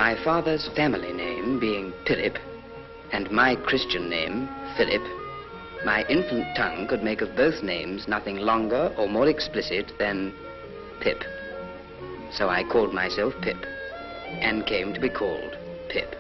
My father's family name being Philip, and my Christian name, Philip, my infant tongue could make of both names nothing longer or more explicit than Pip. So I called myself Pip, and came to be called Pip.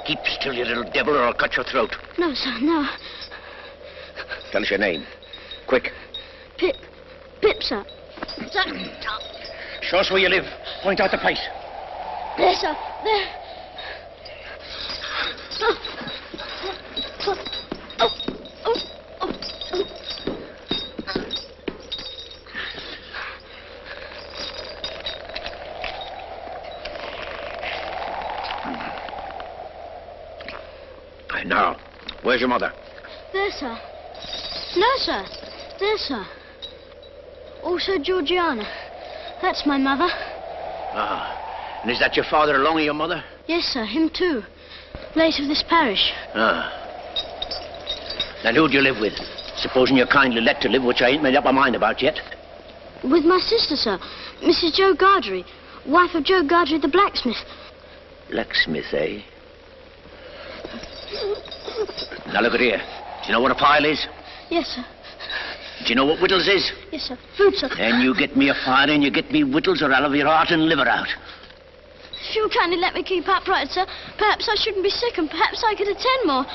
Keep still, you little devil, or I'll cut your throat. No, sir, no. Tell us your name. Quick. Pip. Pip, sir. Sir. Show us where you live. Point out the place. There, sir. There. Now, where's your mother? There, sir. No, sir. There, sir. Also Georgiana. That's my mother. Ah. And is that your father along with your mother? Yes, sir. Him too. Late of this parish. Ah. And who do you live with? Supposing you're kindly let to live, which I ain't made up my mind about yet. With my sister, sir. Mrs. Joe Gargery. Wife of Joe Gargery, the blacksmith. Blacksmith, eh? Now look at here. Do you know what a pile is? Yes, sir. Do you know what whittles is? Yes, sir. Food, sir. Then you get me a fire and you get me whittles, or I'll have your heart and liver out. If you'll kindly let me keep upright, sir, perhaps I shouldn't be sick and perhaps I could attend more.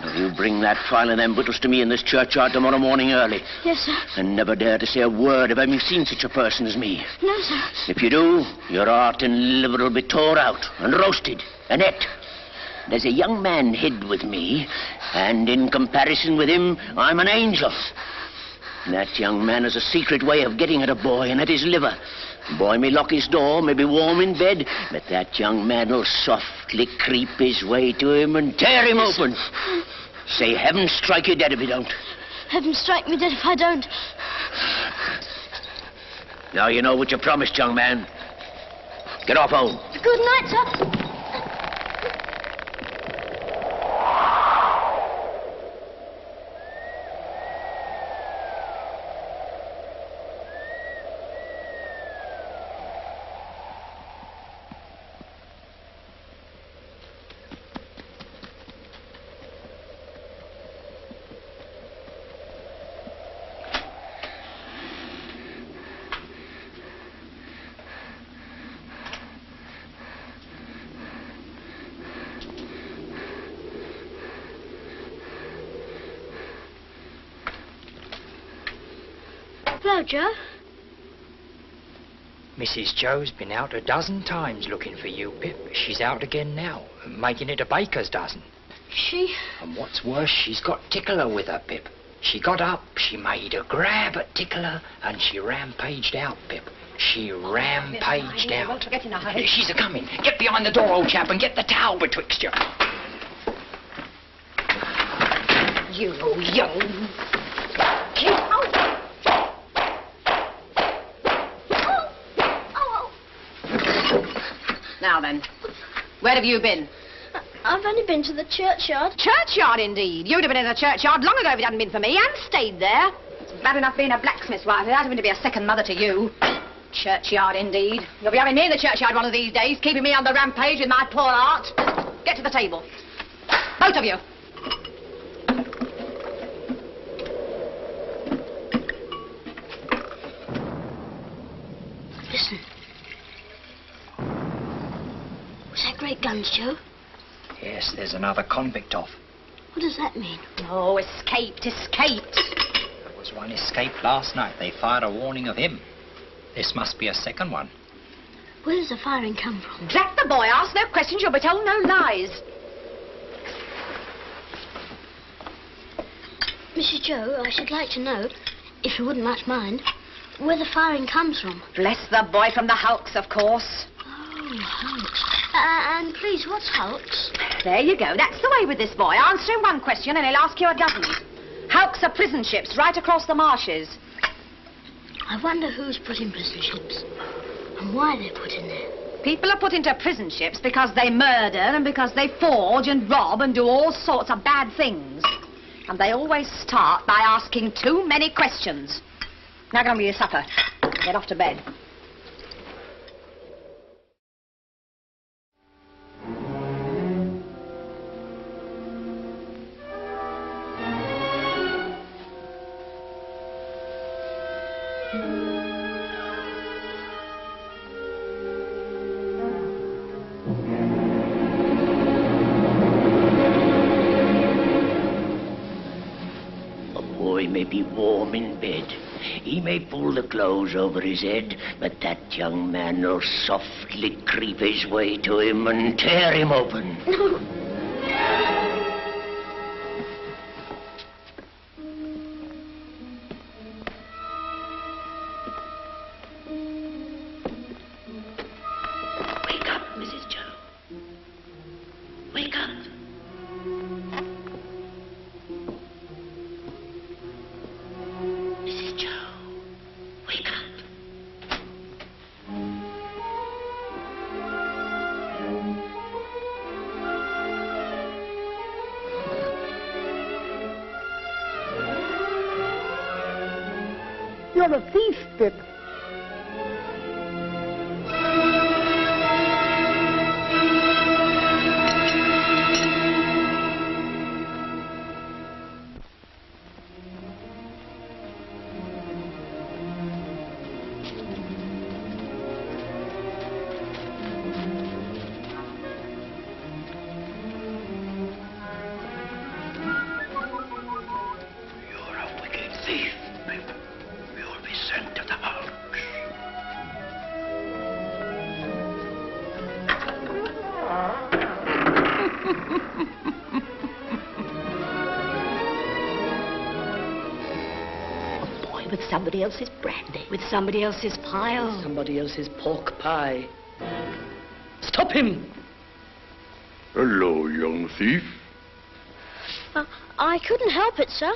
Now you bring that file and them whittles to me in this churchyard tomorrow morning early. Yes, sir. And never dare to say a word of having seen such a person as me. No, sir. If you do, your heart and liver will be tore out and roasted and ate. There's a young man hid with me, and in comparison with him, I'm an angel. That young man has a secret way of getting at a boy and at his liver. Boy may lock his door, may be warm in bed, but that young man will softly creep his way to him and tear him open. Say, heaven strike you dead if you don't. Heaven strike me dead if I don't. Now you know what you promised, young man. Get off home. Good night, sir. Hello, Joe. Mrs. Joe's been out a dozen times looking for you, Pip. She's out again now, making it a baker's dozen. She? And what's worse, she's got Tickler with her, Pip. She got up, she made a grab at Tickler, and she rampaged out, Pip. She rampaged out. She's a-coming. Get behind the door, old chap, and get the towel betwixt you. You young... Now then, where have you been? I've only been to the churchyard. Churchyard, indeed. You'd have been in the churchyard long ago if it hadn't been for me, and stayed there. It's bad enough being a blacksmith's wife without having to be a second mother to you. Churchyard, indeed. You'll be having me in the churchyard one of these days, keeping me on the rampage with my poor art. Get to the table. Both of you. Listen. Was that great guns, Joe? Yes, there's another convict off. What does that mean? Oh, escaped. There was one escaped last night. They fired a warning of him. This must be a second one. Where does the firing come from? Drat the boy. Ask no questions. You'll be told no lies. Mrs. Joe, I should like to know, if you wouldn't much mind, where the firing comes from. Bless the boy, from the hulks, of course. Oh, hulks. And please, what's hulks? There you go. That's the way with this boy. Answer him one question and he'll ask you a dozen. Hulks are prison ships right across the marshes. I wonder who's put in prison ships and why they're put in there. People are put into prison ships because they murder and because they forge and rob and do all sorts of bad things. And they always start by asking too many questions. Now go on with your supper. Get off to bed. He may be warm in bed. He may pull the clothes over his head, but that young man will softly creep his way to him and tear him open. Wake up, Mrs. Joe. Wake up. You're a thief, Pip. You're a wicked thief, Pip. You'll be sent to the hulks. A boy with somebody else's brandy, with somebody else's pile. Somebody else's pork pie. Stop him! Hello, young thief. I couldn't help it, sir.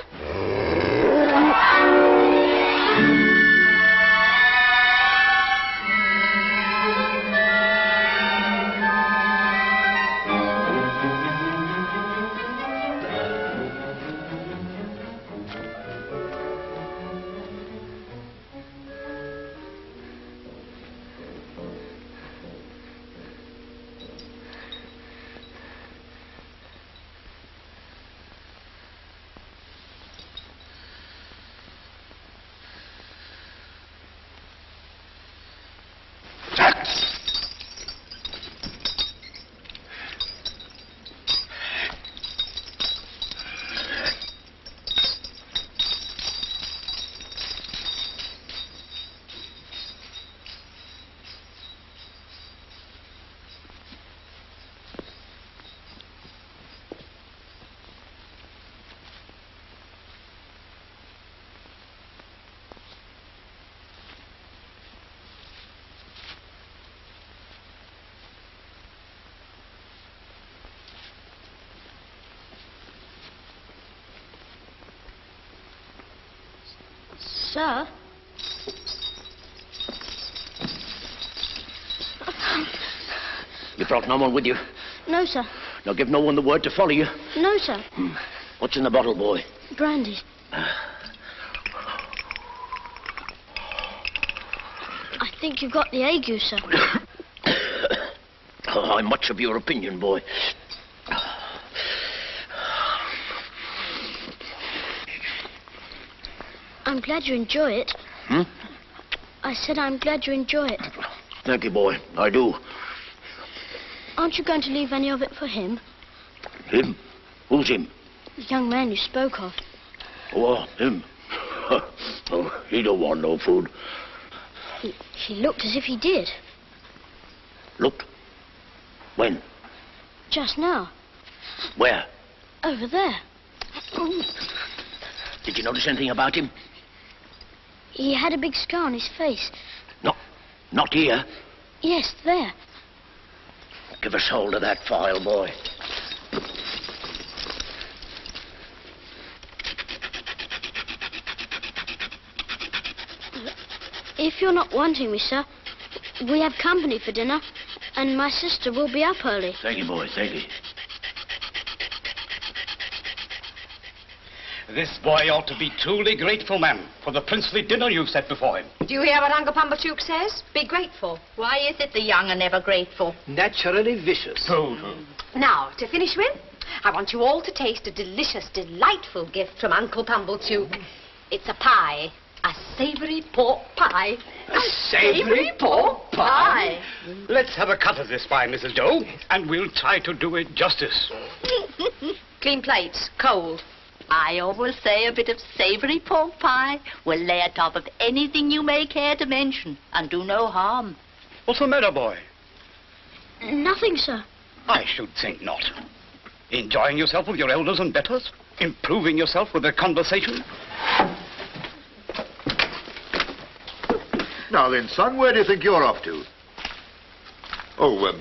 Sir? You brought no one with you? No, sir. Now give no one the word to follow you. No, sir. What's in the bottle, boy? Brandy. I think you've got the ague, sir. Oh, I'm much of your opinion, boy. I'm glad you enjoy it. Hmm? I said I'm glad you enjoy it. Thank you, boy. I do. Aren't you going to leave any of it for him? Him? Who's him? The young man you spoke of. Oh, him. Oh, he don't want no food. He looked as if he did. Looked? When? Just now. Where? Over there. Did you notice anything about him? He had a big scar on his face. No, not here. Yes, there. Give us hold of that file, boy. If you're not wanting me, sir, we have company for dinner, and my sister will be up early. Thank you, boy, thank you. This boy ought to be truly grateful, ma'am, for the princely dinner you set before him. Do you hear what Uncle Pumblechook says? Be grateful. Why is it the young are never grateful? Naturally vicious. Now, to finish with, I want you all to taste a delicious, delightful gift from Uncle Pumblechook. It's a pie. A savoury pork pie. A savoury pork pie? Let's have a cut of this pie, Mrs. Doe, and we'll try to do it justice. Clean plates, cold. I always say a bit of savoury pork pie will lay atop of anything you may care to mention and do no harm. What's the matter, boy? Nothing, sir. I should think not. Enjoying yourself with your elders and betters? Improving yourself with their conversation? Now then, son, where do you think you're off to? Oh,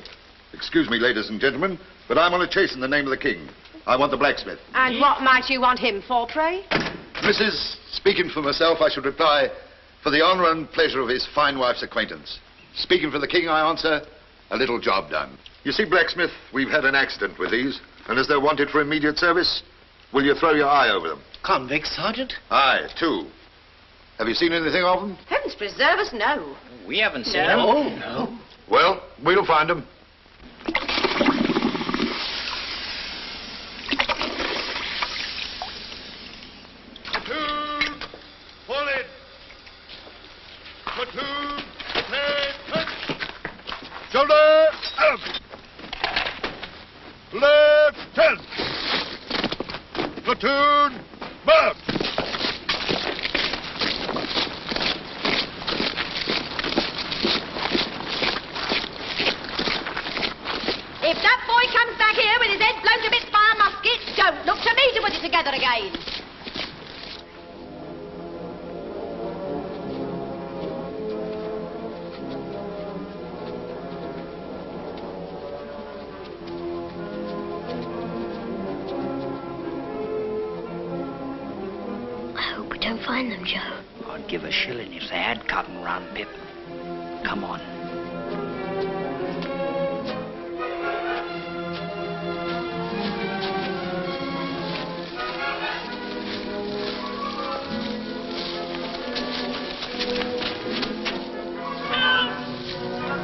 excuse me, ladies and gentlemen, but I'm on a chase in the name of the king. I want the blacksmith. And what might you want him for, pray? Mrs., speaking for myself, I should reply, for the honour and pleasure of his fine wife's acquaintance. Speaking for the king, I answer, a little job done. You see, blacksmith, we've had an accident with these, and as they're wanted for immediate service, will you throw your eye over them? Convicts, Sergeant? Aye, 2. Have you seen anything of them? Heavens preserve us, no. We haven't seen No. them. Oh, no. Well, we'll find them. Platoon, fall in. Platoon, prepare, touch. Shoulder, up. Left, 10. Platoon, march. If that boy comes back here with his head blown to bits by a musket, don't look to me to put it together again. I hope we don't find them, Joe. I'd give a shilling if they had cut and run, Pip. Come on.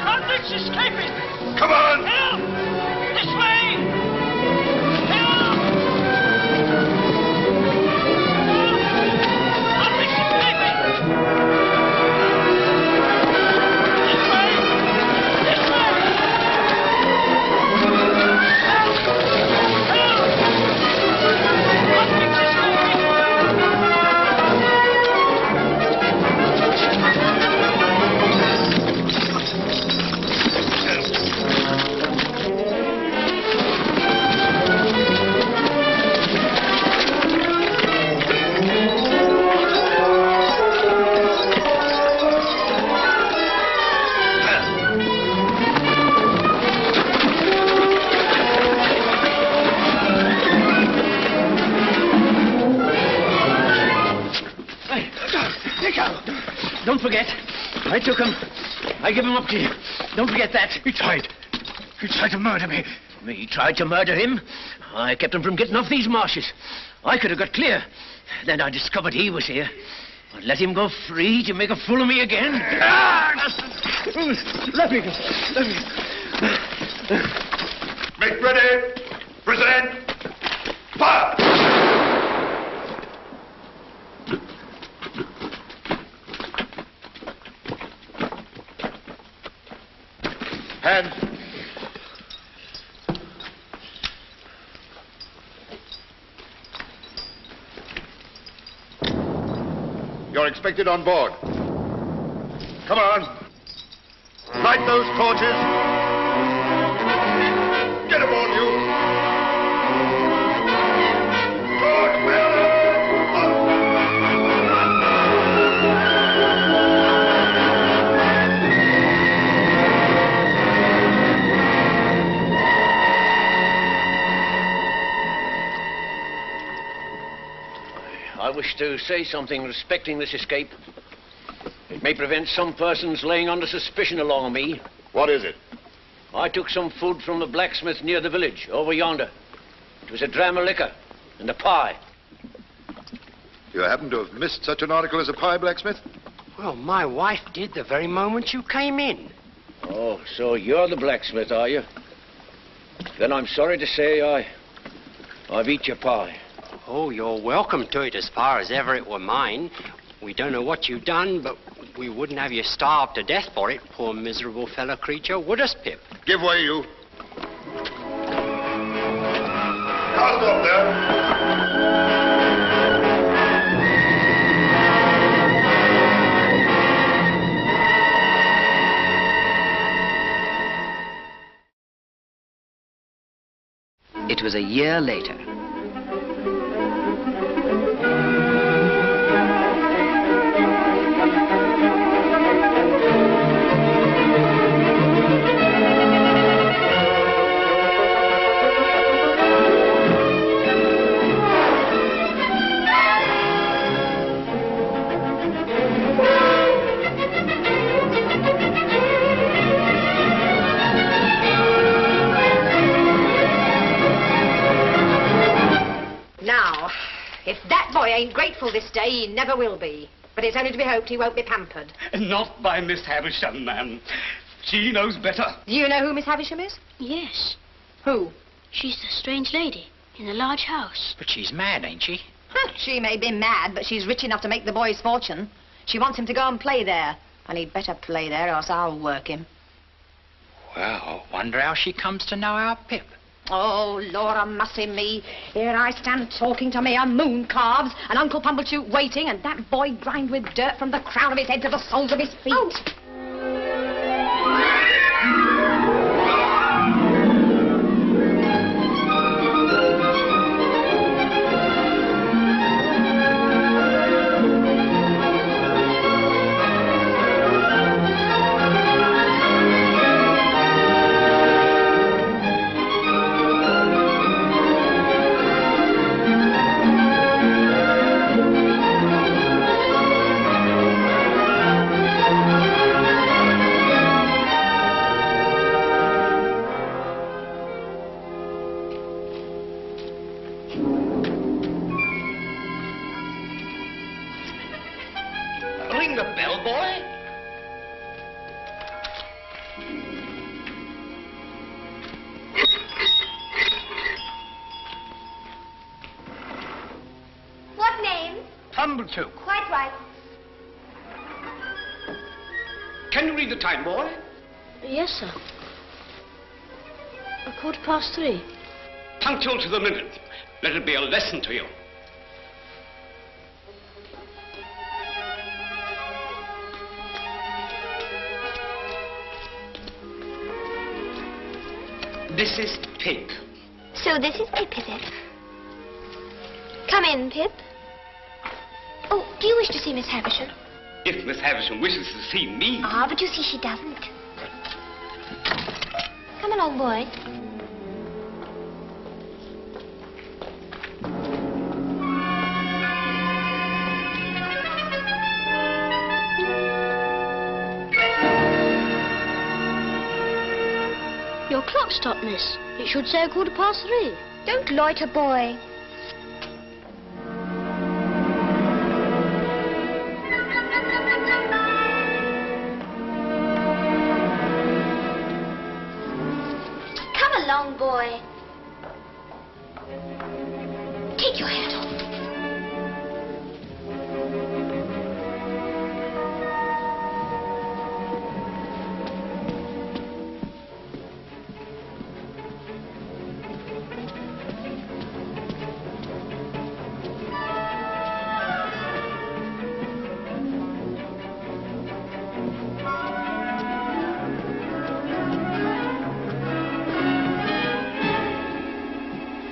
Convicts escaping! Come on! Help! This way! Help! Convicts escaping! This way! This way! Help! Convicts escaping! Don't forget, I took him. I give him up to you. Don't forget that. He tried to murder me. Me tried to murder him. I kept him from getting off these marshes. I could have got clear. Then I discovered he was here. I let him go free to make a fool of me again. Let me go. Let me go. Make ready. Present. Fire! Hands. You're expected on board. Come on. Light those torches. Get aboard, you. I wish to say something respecting this escape. It may prevent some persons laying under suspicion along me. What is it? I took some food from the blacksmith near the village, over yonder. It was a dram of liquor and a pie. You happen to have missed such an article as a pie, blacksmith? Well, my wife did the very moment you came in. Oh, so you're the blacksmith, are you? Then I'm sorry to say I've eat your pie. Oh, you're welcome to it as far as ever it were mine. We don't know what you've done, but we wouldn't have you starved to death for it, poor miserable fellow creature, would us, Pip? Give way, you. Cast off there. It was a year later. If that boy ain't grateful this day, he never will be. But it's only to be hoped he won't be pampered. Not by Miss Havisham, ma'am. She knows better. Do you know who Miss Havisham is? Yes. Who? She's the strange lady in the large house. But she's mad, ain't she? She may be mad, but she's rich enough to make the boy's fortune. She wants him to go and play there. And he'd better play there, or else I'll work him. Well, I wonder how she comes to know our Pip. Oh, Laura mussy me. Here I stand talking to me a moon calves, and Uncle Pumblechook waiting, and that boy grimed with dirt from the crown of his head to the soles of his feet. Oh. Ring the bell, boy. What name? Pumblechook. Quite right. Can you read the time, boy? Yes, sir. 3:15. Punctual to the minute. Let it be a lesson to you. This is Pip. So this is Pip, is it? Come in, Pip. Oh, do you wish to see Miss Havisham? If Miss Havisham wishes to see me... Ah, but you see she doesn't. Come on, old boy. You're clock stop, miss? It should say 3:15. Don't loiter, boy. Come along, boy. Take your hat off.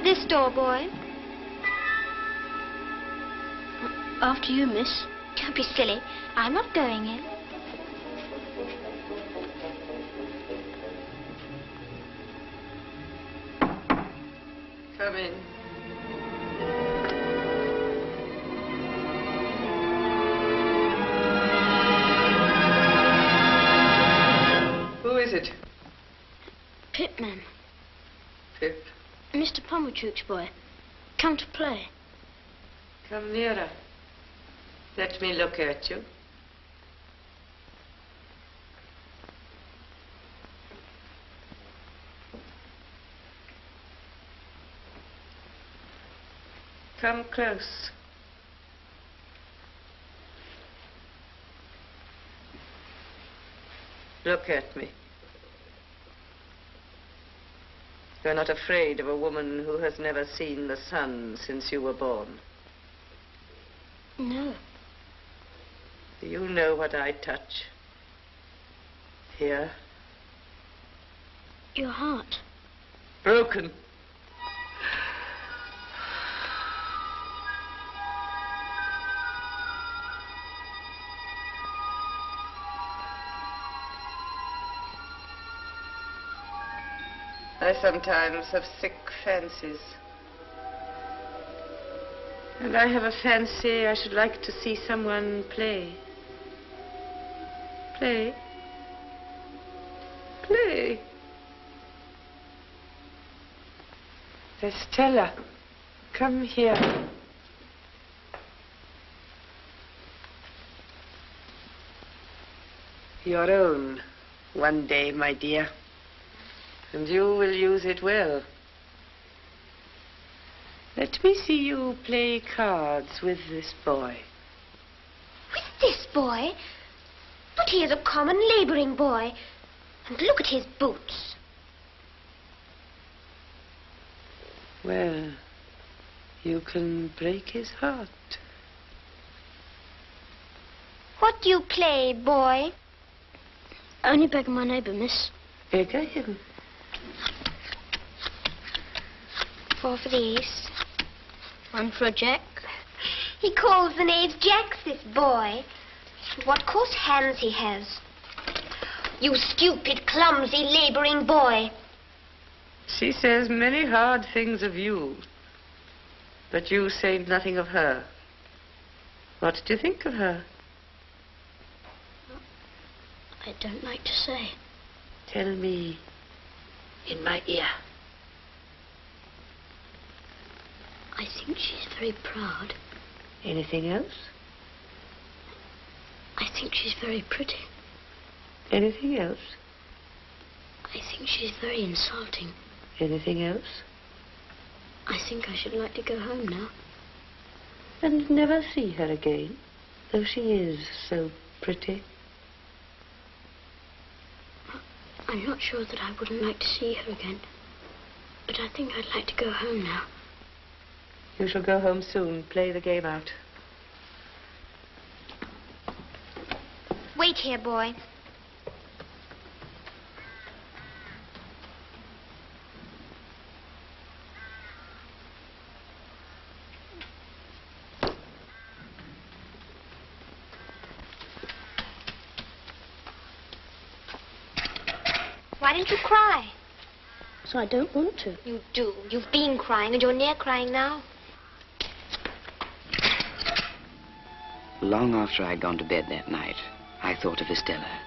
This door, boy. After you, miss. Don't be silly. I'm not going in. Come in. Who is it? Pip, ma'am. Pip. Mr. Pumblechook's boy. Come to play. Come nearer. Let me look at you. Come close. Look at me. You're not afraid of a woman who has never seen the sun since you were born. No. Do you know what I touch? Here. Your heart. Broken. I sometimes have sick fancies. And I have a fancy I should like to see someone play. Play. Play. Estella, come here. Your own, one day, my dear. And you will use it well. Let me see you play cards with this boy. With this boy? But he is a common labouring boy. And look at his boots. Well, you can break his heart. What do you play, boy? Only begging my neighbour, miss. Beggar him. 4 for the ace. 1 for a jack. He calls the knaves jacks, this boy. And what coarse hands he has. You stupid, clumsy, labouring boy. She says many hard things of you, but you say nothing of her. What do you think of her? I don't like to say. Tell me in my ear. I think she's very proud. Anything else? I think she's very pretty. Anything else? I think she's very insulting. Anything else? I think I should like to go home now. And never see her again, though she is so pretty. I'm not sure that I wouldn't like to see her again. But I think I'd like to go home now. You shall go home soon. Play the game out. Wait here, boy. Why didn't you cry? So I don't want to. You do. You've been crying, and you're near crying now. Long after I'd gone to bed that night, I thought of Estella.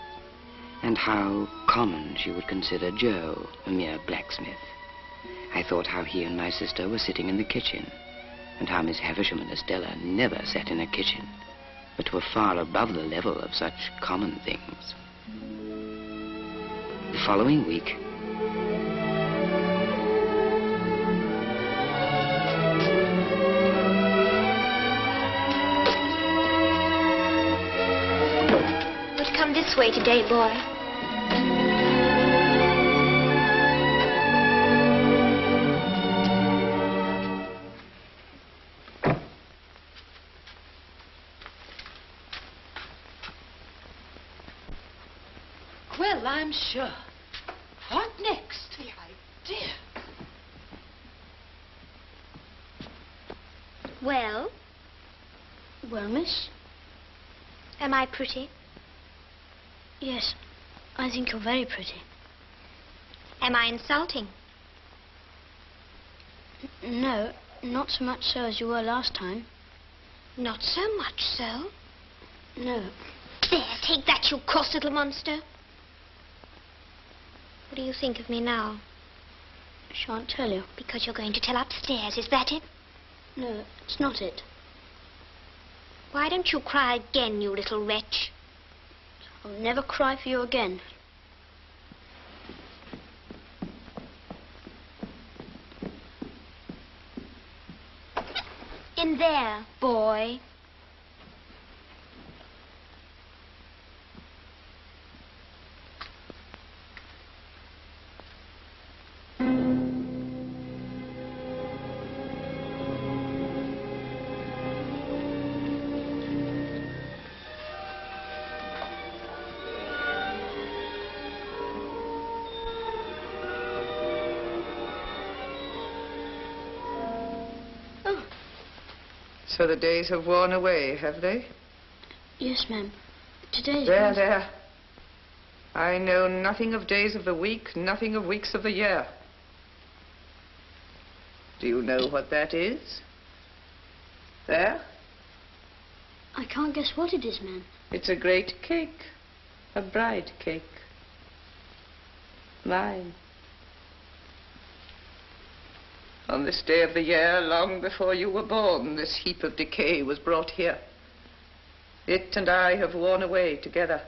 and how common she would consider Joe, a mere blacksmith. I thought how he and my sister were sitting in the kitchen, and how Miss Havisham and Estella never sat in a kitchen, but were far above the level of such common things. The following week, We'd come this way today, boy. Well, I'm sure. What next? The idea. Well, Well, miss? am I pretty? Yes, I think you're very pretty. Am I insulting? No, not so much so as you were last time. Not so much so. No. There, take that, you cross little monster. What do you think of me now? Shan't tell you. Because you're going to tell upstairs, is that it? No, it's not it. Why don't you cry again, you little wretch? I'll never cry for you again. In there, boy. So the days have worn away, have they? Yes, ma'am. Today's... There. I know nothing of days of the week, nothing of weeks of the year. Do you know what that is? There? I can't guess what it is, ma'am. It's a great cake. A bride cake. Mine. On this day of the year, long before you were born, this heap of decay was brought here. It and I have worn away together.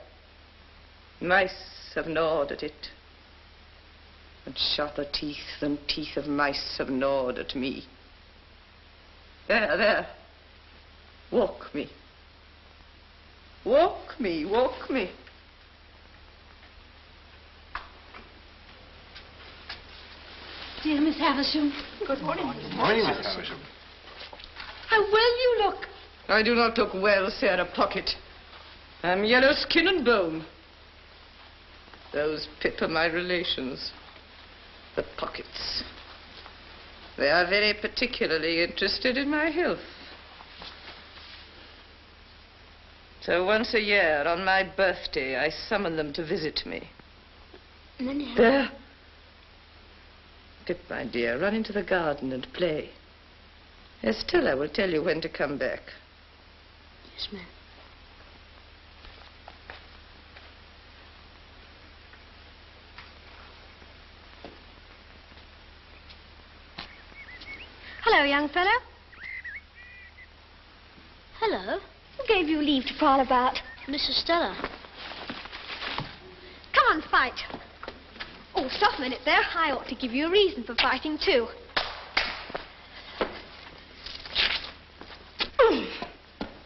Mice have gnawed at it. And sharper teeth than teeth of mice have gnawed at me. There. Walk me. Walk me, walk me. Dear Miss Havisham. Good morning. Morning, Miss Havisham. How well you look. I do not look well, Sarah Pocket. I'm yellow skin and bone. Those Pip are my relations. The Pockets. They are very particularly interested in my health. So once a year, on my birthday, I summon them to visit me. There. Pip, my dear, run into the garden and play. Estella will tell you when to come back. Yes, ma'am. Hello, young fellow. Hello, Who gave you leave to prowl about? Mrs. Stella. Come on, fight. Oh, stop a minute there. I ought to give you a reason for fighting, too.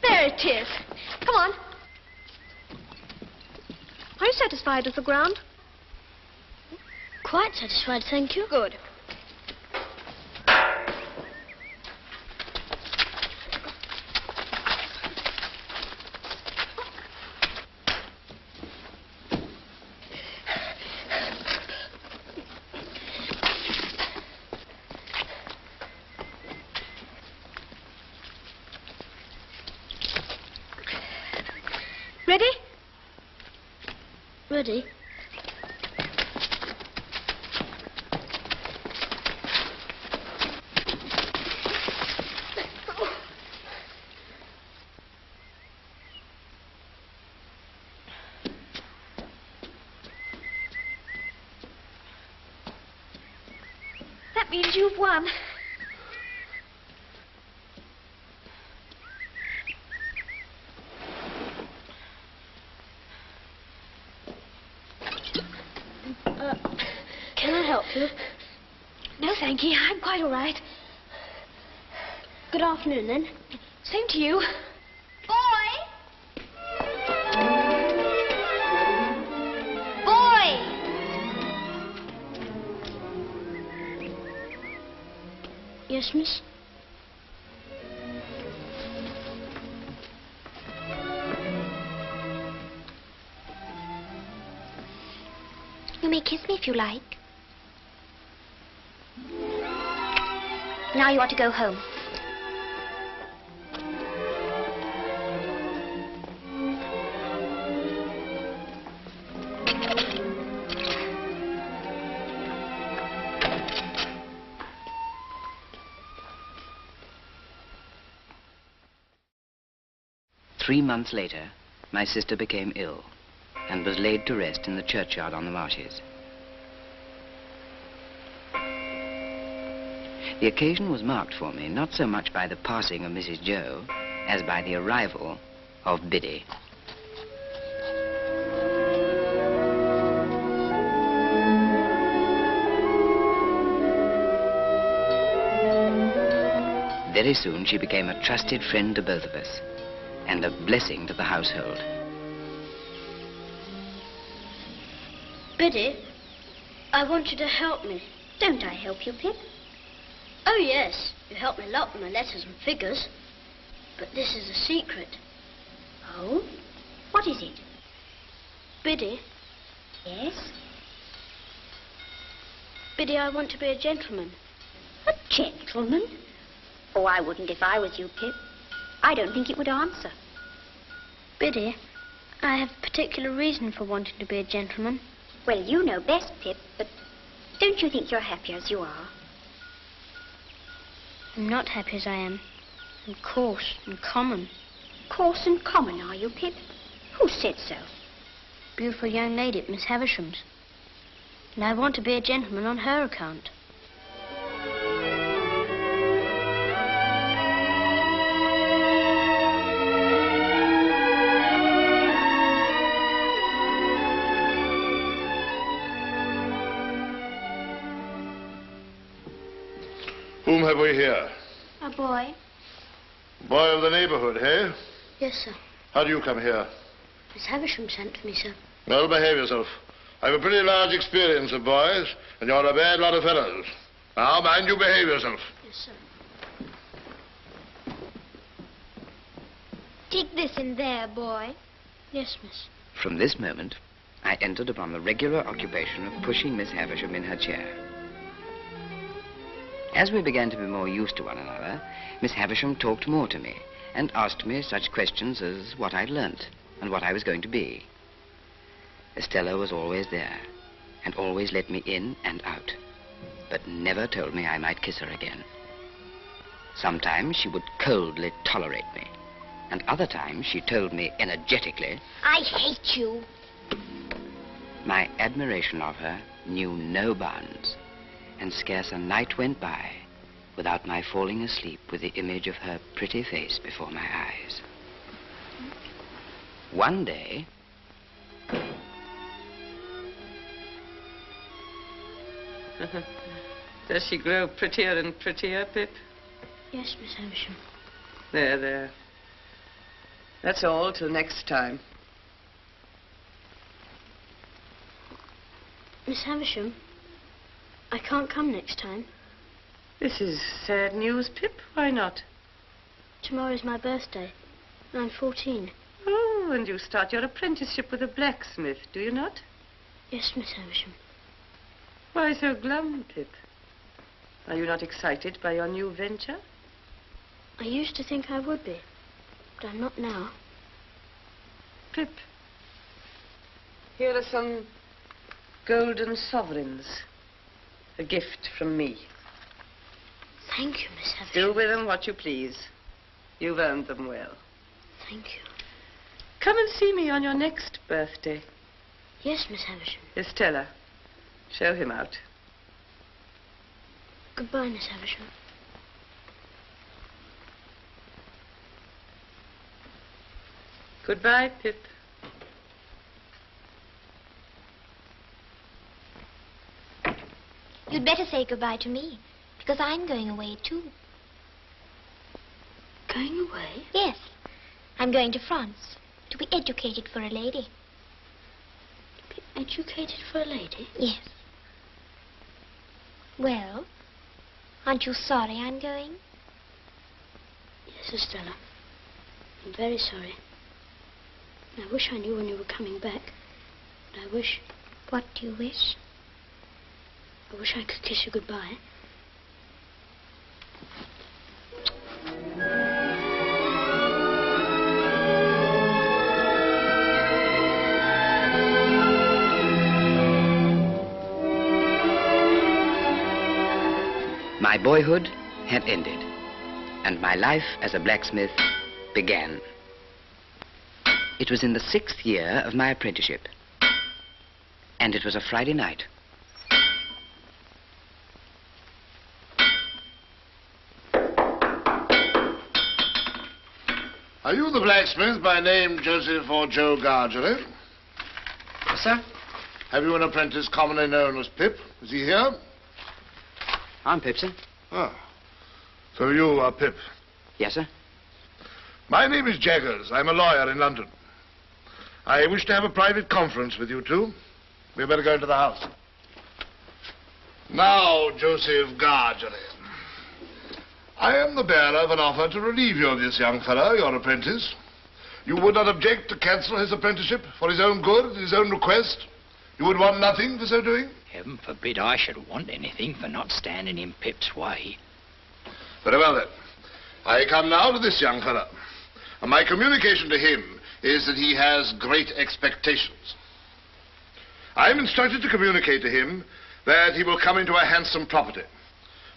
There it is. Come on. Are you satisfied with the ground? Quite satisfied, thank you. Good. Ready? Ready? means you've won. Can I help you? No, thank you. I'm quite all right. Good afternoon, then. Same to you. Boy! Boy! Yes, miss? You may kiss me if you like. Now you ought to go home. Three months later, my sister became ill and was laid to rest in the churchyard on the marshes. The occasion was marked for me not so much by the passing of Mrs. Joe as by the arrival of Biddy. Very soon she became a trusted friend to both of us and a blessing to the household. Biddy, I want you to help me. Don't I help you, Pip? Oh, yes. You help me a lot with my letters and figures. But this is a secret. Oh? What is it? Biddy. Yes? Biddy, I want to be a gentleman. A gentleman? Oh, I wouldn't if I was you, Pip. I don't think it would answer. Biddy, I have a particular reason for wanting to be a gentleman. Well, you know best, Pip, but don't you think you're happy as you are? I'm not happy as I am. I'm coarse and common. Coarse and common, are you, Pip? Who said so? Beautiful young lady at Miss Havisham's. And I want to be a gentleman on her account. Whom have we here? A boy. Boy of the neighborhood, eh? Yes, sir. How do you come here? Miss Havisham sent for me, sir. Well, behave yourself. I have a pretty large experience of boys, and you're a bad lot of fellows. Now, mind you behave yourself. Yes, sir. Take this in there, boy. Yes, miss. From this moment, I entered upon the regular occupation of pushing Miss Havisham in her chair. As we began to be more used to one another, Miss Havisham talked more to me and asked me such questions as what I'd learnt and what I was going to be. Estella was always there and always let me in and out, but never told me I might kiss her again. Sometimes she would coldly tolerate me, and other times she told me energetically, I hate you. My admiration of her knew no bounds, and scarce a night went by without my falling asleep with the image of her pretty face before my eyes. One day, does she grow prettier and prettier, Pip? Yes, Miss Havisham. There, there. That's all till next time. Miss Havisham, I can't come next time. This is sad news, Pip. Why not? Tomorrow's my birthday. I'm 14. Oh, and you start your apprenticeship with a blacksmith, do you not? Yes, Miss Havisham. Why so glum, Pip? Are you not excited by your new venture? I used to think I would be, but I'm not now. Pip, here are some golden sovereigns. A gift from me. Thank you, Miss Havisham. Do with them what you please. You've earned them well. Thank you. Come and see me on your next birthday. Yes, Miss Havisham. Estella, show him out. Goodbye, Miss Havisham. Goodbye, Pip. You'd better say goodbye to me, because I'm going away too. Going away? Yes. I'm going to France to be educated for a lady. Be educated for a lady? Yes. Well, aren't you sorry I'm going? Yes, Estella. I'm very sorry. I wish I knew when you were coming back. But I wish... What do you wish? I wish I could kiss you goodbye. My boyhood had ended, and my life as a blacksmith began. It was in the 6th year of my apprenticeship, and it was a Friday night. Are you the blacksmith by name Joseph or Joe Gargery? Yes, sir. Have you an apprentice commonly known as Pip? Is he here? I'm Pip, sir. Ah. So you are Pip? Yes, sir. My name is Jaggers. I'm a lawyer in London. I wish to have a private conference with you two. We'd better go into the house. Now, Joseph Gargery. I am the bearer of an offer to relieve you of this young fellow, your apprentice. You would not object to cancel his apprenticeship for his own good, at his own request? You would want nothing for so doing? Heaven forbid I should want anything for not standing in Pip's way. Very well, then. I come now to this young fellow. And my communication to him is that he has great expectations. I am instructed to communicate to him that he will come into a handsome property.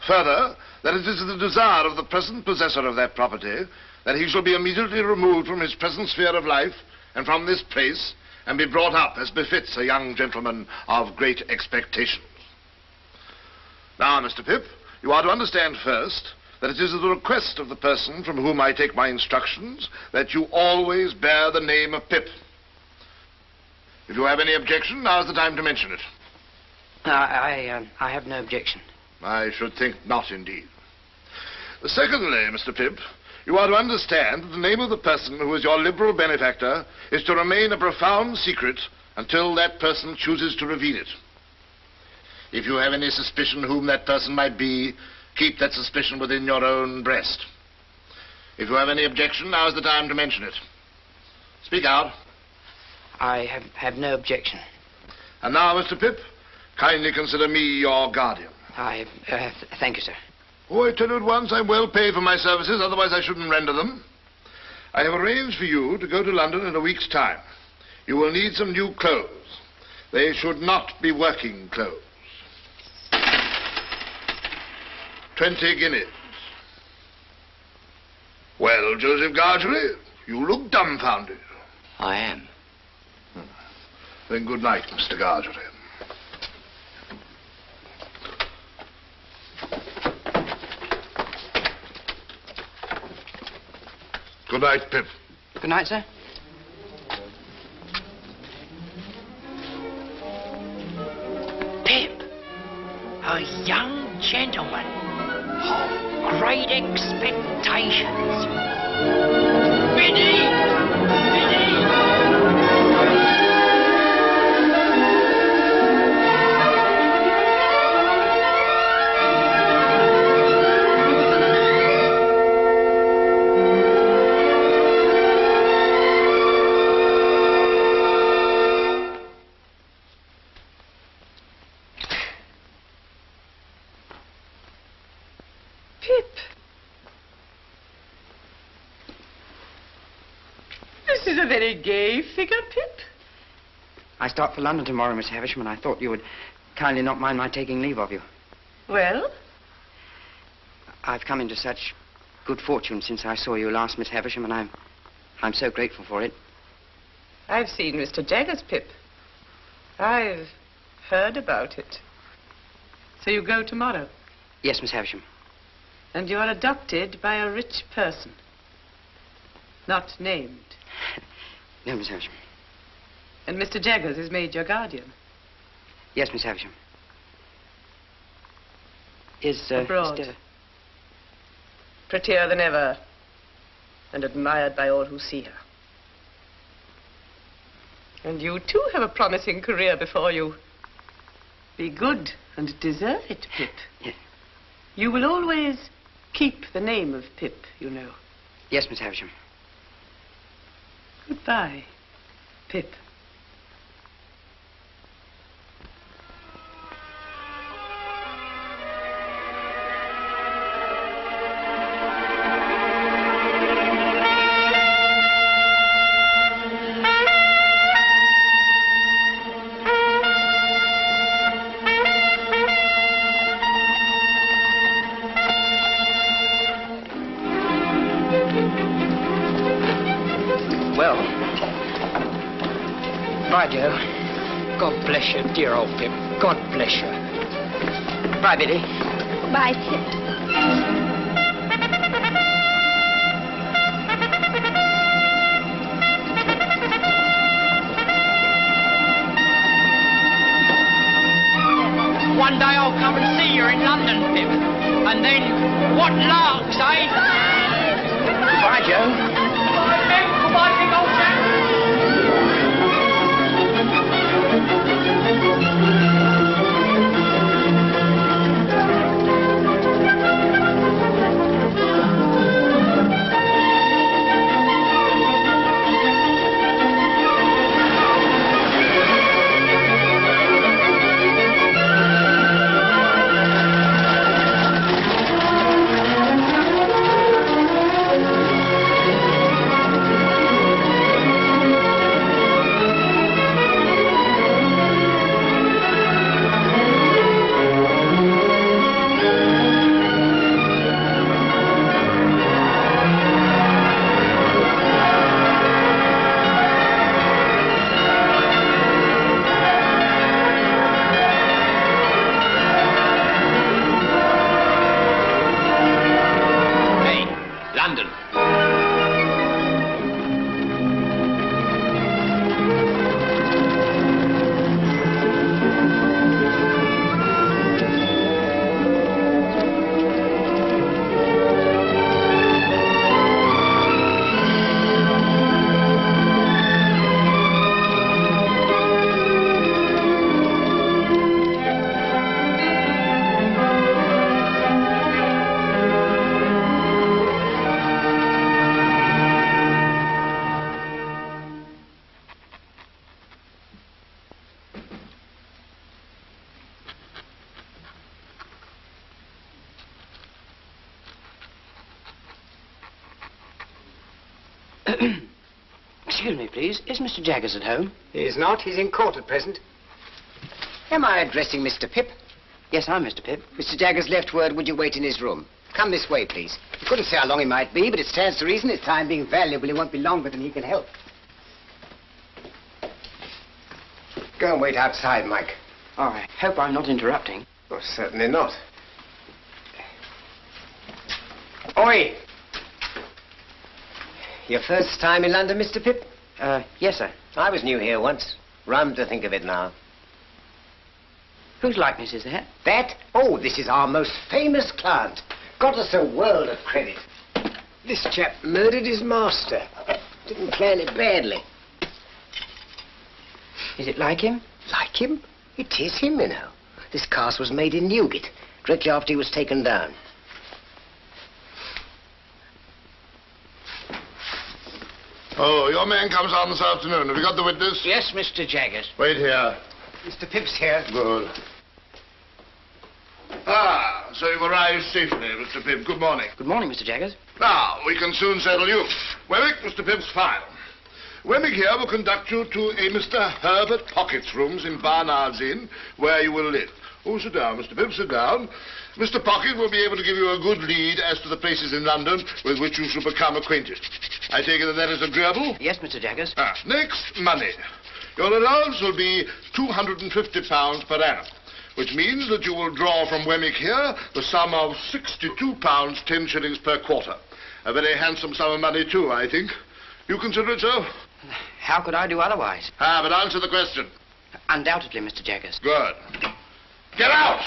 Further, that it is the desire of the present possessor of that property that he shall be immediately removed from his present sphere of life and from this place and be brought up as befits a young gentleman of great expectations. Now, Mr. Pip, you are to understand first that it is at the request of the person from whom I take my instructions that you always bear the name of Pip. If you have any objection, now's the time to mention it. I have no objection. I should think not, indeed. Secondly, Mr. Pip, you are to understand that the name of the person who is your liberal benefactor is to remain a profound secret until that person chooses to reveal it. If you have any suspicion whom that person might be, keep that suspicion within your own breast. If you have any objection, now's the time to mention it. Speak out. I have no objection. And now, Mr. Pip, kindly consider me your guardian. Thank you, sir. Oh, I tell you at once, I'm well paid for my services, otherwise I shouldn't render them. I have arranged for you to go to London in a week's time. You will need some new clothes. They should not be working clothes. 20 guineas. Well, Joseph Gargery, you look dumbfounded. I am. Then good night, Mr. Gargery. Good night, Pip. Good night, sir. Pip, a young gentleman of great expectations. Biddy! Biddy! This is a very gay figure, Pip. I start for London tomorrow, Miss Havisham, and I thought you would kindly not mind my taking leave of you. Well? I've come into such good fortune since I saw you last, Miss Havisham, and I'm so grateful for it. I've seen Mr. Jaggers, Pip. I've heard about it. So you go tomorrow? Yes, Miss Havisham. And you are adopted by a rich person. Not named. No, Miss Havisham. And Mr. Jaggers has made your guardian. Yes, Miss Havisham. Is, abroad. Prettier than ever, and admired by all who see her. And you, too, have a promising career before you. Be good and deserve it, Pip. Yes. You will always keep the name of Pip, you know. Yes, Miss Havisham. Goodbye, Pip. Well, bye, Joe. God bless you, dear old Pip. God bless you. Bye, Biddy. Bye, Pip. One day I'll come and see you in London, Pip. And then, what larks, eh? Goodbye, Joe. Goodbye, Pip. Goodbye, big old chap. Excuse me, please. Is Mr. Jaggers at home? He is not. He's in court at present. Am I addressing Mr. Pip? Yes, I'm Mr. Pip. Mr. Jaggers left word would you wait in his room. Come this way, please. He couldn't say how long he might be, but it stands to reason his time being valuable, he won't be longer than he can help. Go and wait outside, Mike. All right. Hope I'm not interrupting. Oh, certainly not. Oi! Your first time in London, Mr. Pip? Yes, sir. I was new here once. Rum to think of it now. Whose likeness is that? That? Oh, this is our most famous client. Got us a world of credit. This chap murdered his master. Didn't plan it badly. Is it like him? Like him? It is him, you know. This cast was made in Newgate, directly after he was taken down. Oh, your man comes on this afternoon. Have you got the witness? Yes, Mr. Jaggers. Wait here. Mr. Pip's here. Good. Ah, so you've arrived safely, Mr. Pip. Good morning. Good morning, Mr. Jaggers. Now, we can soon settle you. Wemmick, Mr. Pip's file. Wemmick here will conduct you to a Mr. Herbert Pocket's rooms in Barnard's Inn, where you will live. Oh, sit down, Mr. Pip, sit down. Mr. Pocket will be able to give you a good lead as to the places in London with which you shall become acquainted. I take it that is agreeable? Yes, Mr. Jaggers. Next, money. Your allowance will be £250 per annum. which means that you will draw from Wemmick here the sum of £62, 10 shillings per quarter. A very handsome sum of money, too, I think. You consider it so? How could I do otherwise? Ah, but answer the question. Undoubtedly, Mr. Jaggers. Good. Get out!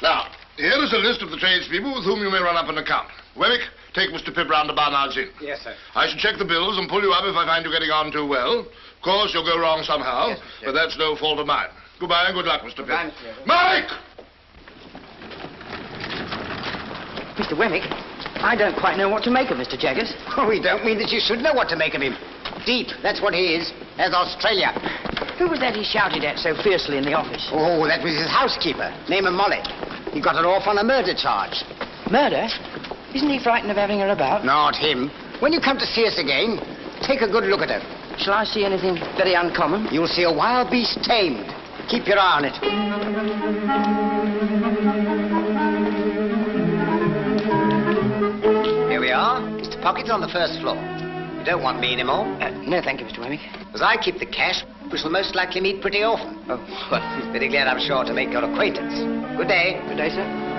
Now, here is a list of the tradespeople with whom you may run up an account. Wemmick, take Mr. Pip round to Barnard's Inn. Yes, sir. I shall check the bills and pull you up if I find you getting on too well. Of course, you'll go wrong somehow, yes, but that's no fault of mine. Goodbye and good luck, Mr. Goodbye, Pip. Mr. Mike! Mr. Wemmick, I don't quite know what to make of Mr. Jaggers. Oh, we don't mean that you should know what to make of him. Deep, that's what he is, as Australia. Who was that he shouted at so fiercely in the office? Oh, that was his housekeeper, name of Molly. He got her off on a murder charge. Murder? Isn't he frightened of having her about? Not him. When you come to see us again, take a good look at her. Shall I see anything very uncommon? You'll see a wild beast tamed. Keep your eye on it. Here we are. Mr. Pocket's on the first floor. You don't want me anymore? No, thank you, Mr. Wemmick. As I keep the cash, we shall most likely meet pretty often. Oh, well. Very glad, I'm sure, to make your acquaintance. Good day. Good day, sir.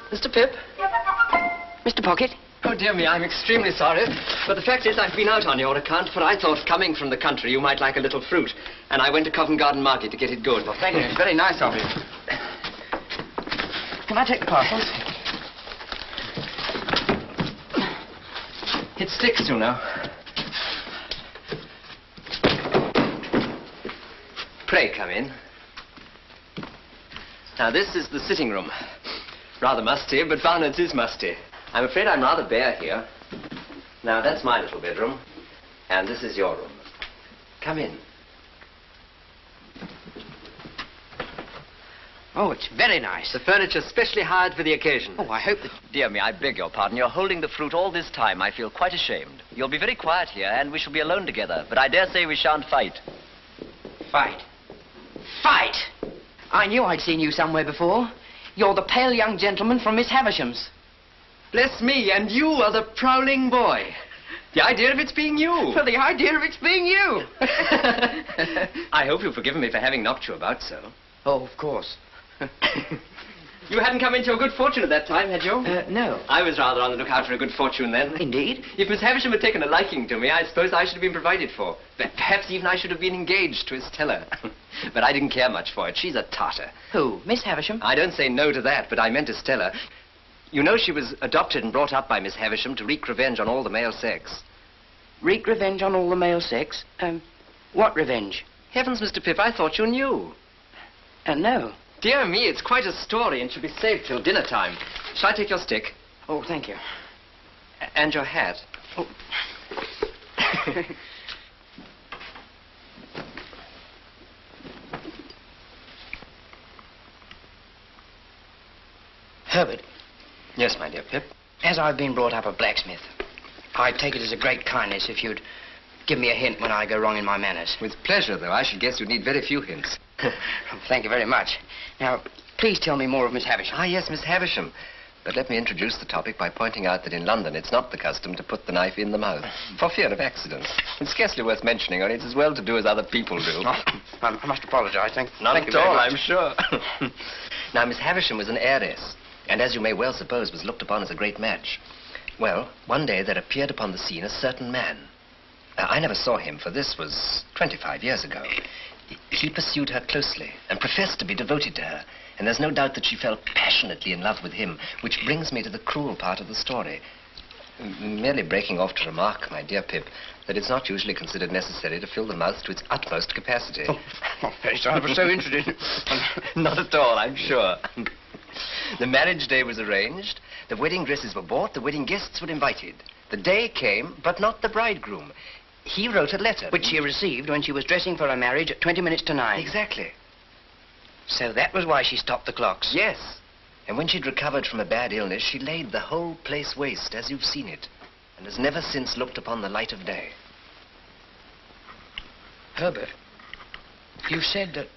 Mr. Pip? Mr. Pocket? Oh, dear me, I'm extremely sorry. But the fact is I've been out on your account, for I thought coming from the country you might like a little fruit. And I went to Covent Garden Market to get it good. Well, thank you. It's very nice of you. Can I take the parcels? It sticks, you know. Pray come in. Now, this is the sitting room. Rather musty, but Barnard's is musty. I'm afraid I'm rather bare here. Now, that's my little bedroom. And this is your room. Come in. Oh, it's very nice. The furniture's specially hired for the occasion. Oh, I hope that... Dear me, I beg your pardon. You're holding the fruit all this time. I feel quite ashamed. You'll be very quiet here, and we shall be alone together. But I dare say we shan't fight. Fight? Fight! I knew I'd seen you somewhere before. You're the pale young gentleman from Miss Havisham's. Bless me, and you are the prowling boy. The idea of it's being you. Well, the idea of it's being you. I hope you've forgiven me for having knocked you about so. Oh, of course. You hadn't come into your good fortune at that time, had you? No. I was rather on the lookout for a good fortune then. Indeed? If Miss Havisham had taken a liking to me, I suppose I should have been provided for. Perhaps even I should have been engaged to Estella. But I didn't care much for it. She's a tartar. Who? Miss Havisham? I don't say no to that, but I meant Estella. You know she was adopted and brought up by Miss Havisham to wreak revenge on all the male sex. Wreak revenge on all the male sex? What revenge? Heavens, Mr. Pip, I thought you knew. No. Dear me, it's quite a story and should be saved till dinner time. Shall I take your stick? Oh, thank you. And your hat. Oh. Herbert. Yes, my dear Pip. As I've been brought up a blacksmith, I take it as a great kindness if you'd give me a hint when I go wrong in my manners. With pleasure, though. I should guess you'd need very few hints. Thank you very much. Now, please tell me more of Miss Havisham. Ah, yes, Miss Havisham. But let me introduce the topic by pointing out that in London it's not the custom to put the knife in the mouth, for fear of accidents. It's scarcely worth mentioning, only it's as well to do as other people do. Oh, I must apologize. Thank Not you at very all, much. I'm sure. Now, Miss Havisham was an heiress, and as you may well suppose, was looked upon as a great match. Well, one day there appeared upon the scene a certain man. I never saw him, for this was 25 years ago. He pursued her closely and professed to be devoted to her. And there's no doubt that she fell passionately in love with him, which brings me to the cruel part of the story. Merely breaking off to remark, my dear Pip, that it's not usually considered necessary to fill the mouth to its utmost capacity. Oh, very sorry. I was so interested. Not at all, I'm sure. The marriage day was arranged, the wedding dresses were bought, the wedding guests were invited. The day came, but not the bridegroom. He wrote a letter. Which she received when she was dressing for her marriage at 20 minutes to 9. Exactly. So that was why she stopped the clocks. Yes. And when she'd recovered from a bad illness, she laid the whole place waste, as you've seen it, and has never since looked upon the light of day. Herbert, you said that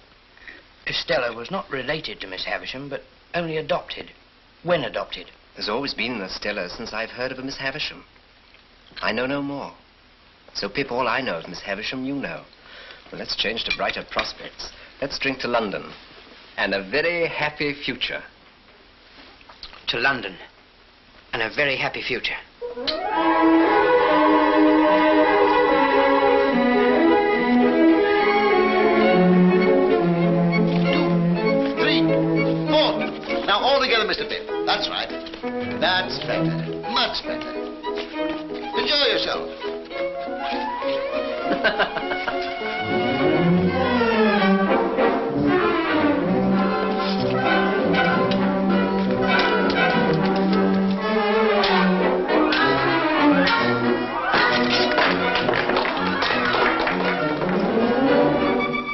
Estella was not related to Miss Havisham, but only adopted. When adopted? There's always been an Estella since I've heard of a Miss Havisham. I know no more. So, Pip, all I know of Miss Havisham, you know. Well, let's change to brighter prospects. Let's drink to London. And a very happy future. To London. And a very happy future. 2, 3, 4. Now, all together, Mr. Pip. That's right. That's better. Much better. Enjoy yourself.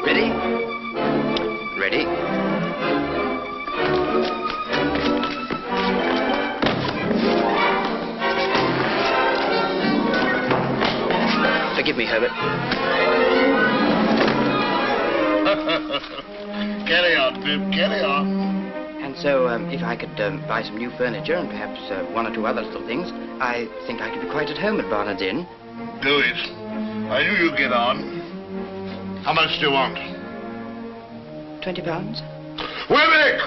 Ready? Ready. Forgive me, Herbert. Carry on, Pip, carry on. And so, if I could buy some new furniture and perhaps one or two other little things, I think I could be quite at home at Barnard's Inn. Do it. I knew you'd get on. How much do you want? £20? Wemmick!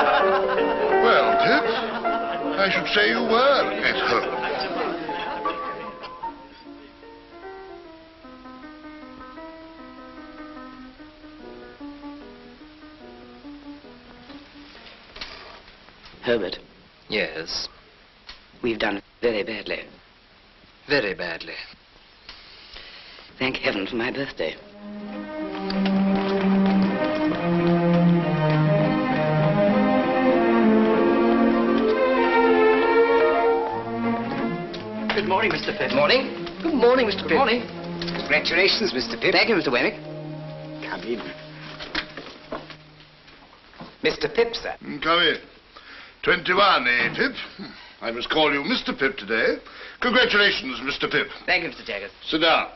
Well, Pip, I should say you were at home. Herbert, Yes, we've done very badly. very badly. Thank heaven for my birthday. Good morning, Mr. Pip. Morning. Good morning, Mr. Pip. Good morning. Congratulations, Mr. Pip. Thank you, Mr. Wemmick. Come in. Mr. Pip, sir. Come in. 21, eh, Pip? I must call you Mr. Pip today. Congratulations, Mr. Pip. Thank you, Mr. Jaggers. Sit down.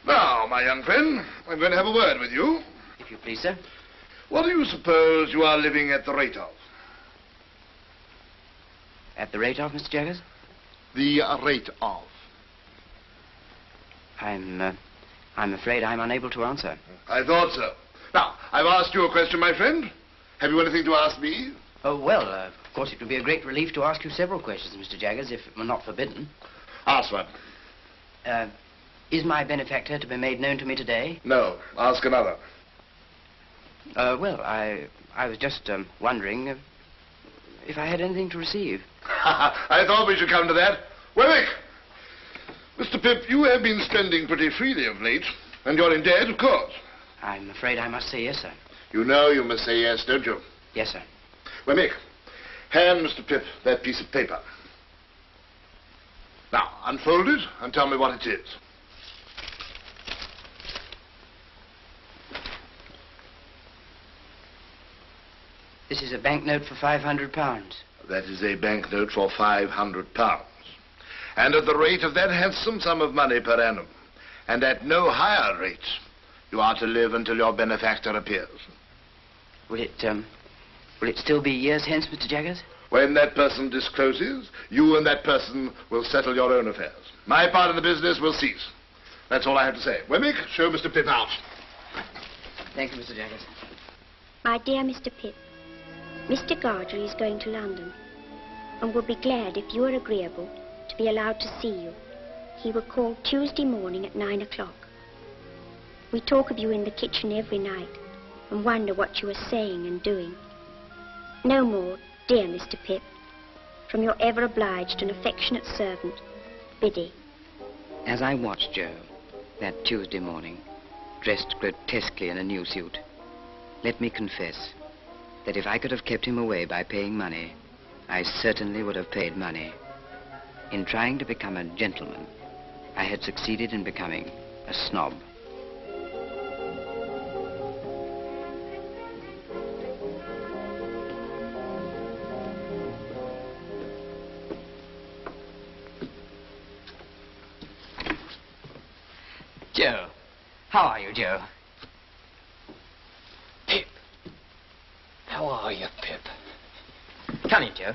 Now, my young friend, I'm going to have a word with you. If you please, sir. What do you suppose you are living at the rate of? At the rate of, Mr. Jaggers? The rate of. I'm afraid I'm unable to answer. I thought so. Now, I've asked you a question, my friend. Have you anything to ask me? Oh, well, of course it would be a great relief to ask you several questions, Mr. Jaggers, if it were not forbidden. Ask one. Is my benefactor to be made known to me today? No. Ask another. Well, I was just wondering if I had anything to receive. I thought we should come to that. Wemmick! Mr. Pip, you have been spending pretty freely of late, and you're in debt, of course. I'm afraid I must say yes, sir. You know you must say yes, don't you? Yes, sir. Wemmick, hand Mr. Pip that piece of paper. Now, unfold it and tell me what it is. This is a banknote for £500. That is a banknote for £500. And at the rate of that handsome sum of money per annum, and at no higher rate, you are to live until your benefactor appears. Will it still be years hence, Mr. Jaggers? When that person discloses, you and that person will settle your own affairs. My part of the business will cease. That's all I have to say. Wemmick, show Mr. Pip out. Thank you, Mr. Jaggers. My dear Mr. Pip, Mr. Gargery is going to London and will be glad if you are agreeable to be allowed to see you. He will call Tuesday morning at 9 o'clock. We talk of you in the kitchen every night and wonder what you are saying and doing. No more, dear Mr. Pip, from your ever obliged and affectionate servant, Biddy. As I watched Joe that Tuesday morning, dressed grotesquely in a new suit, let me confess that if I could have kept him away by paying money, I certainly would have paid money. In trying to become a gentleman, I had succeeded in becoming a snob. Joe. How are you, Joe? Pip. How are you, Pip? Come in, Joe.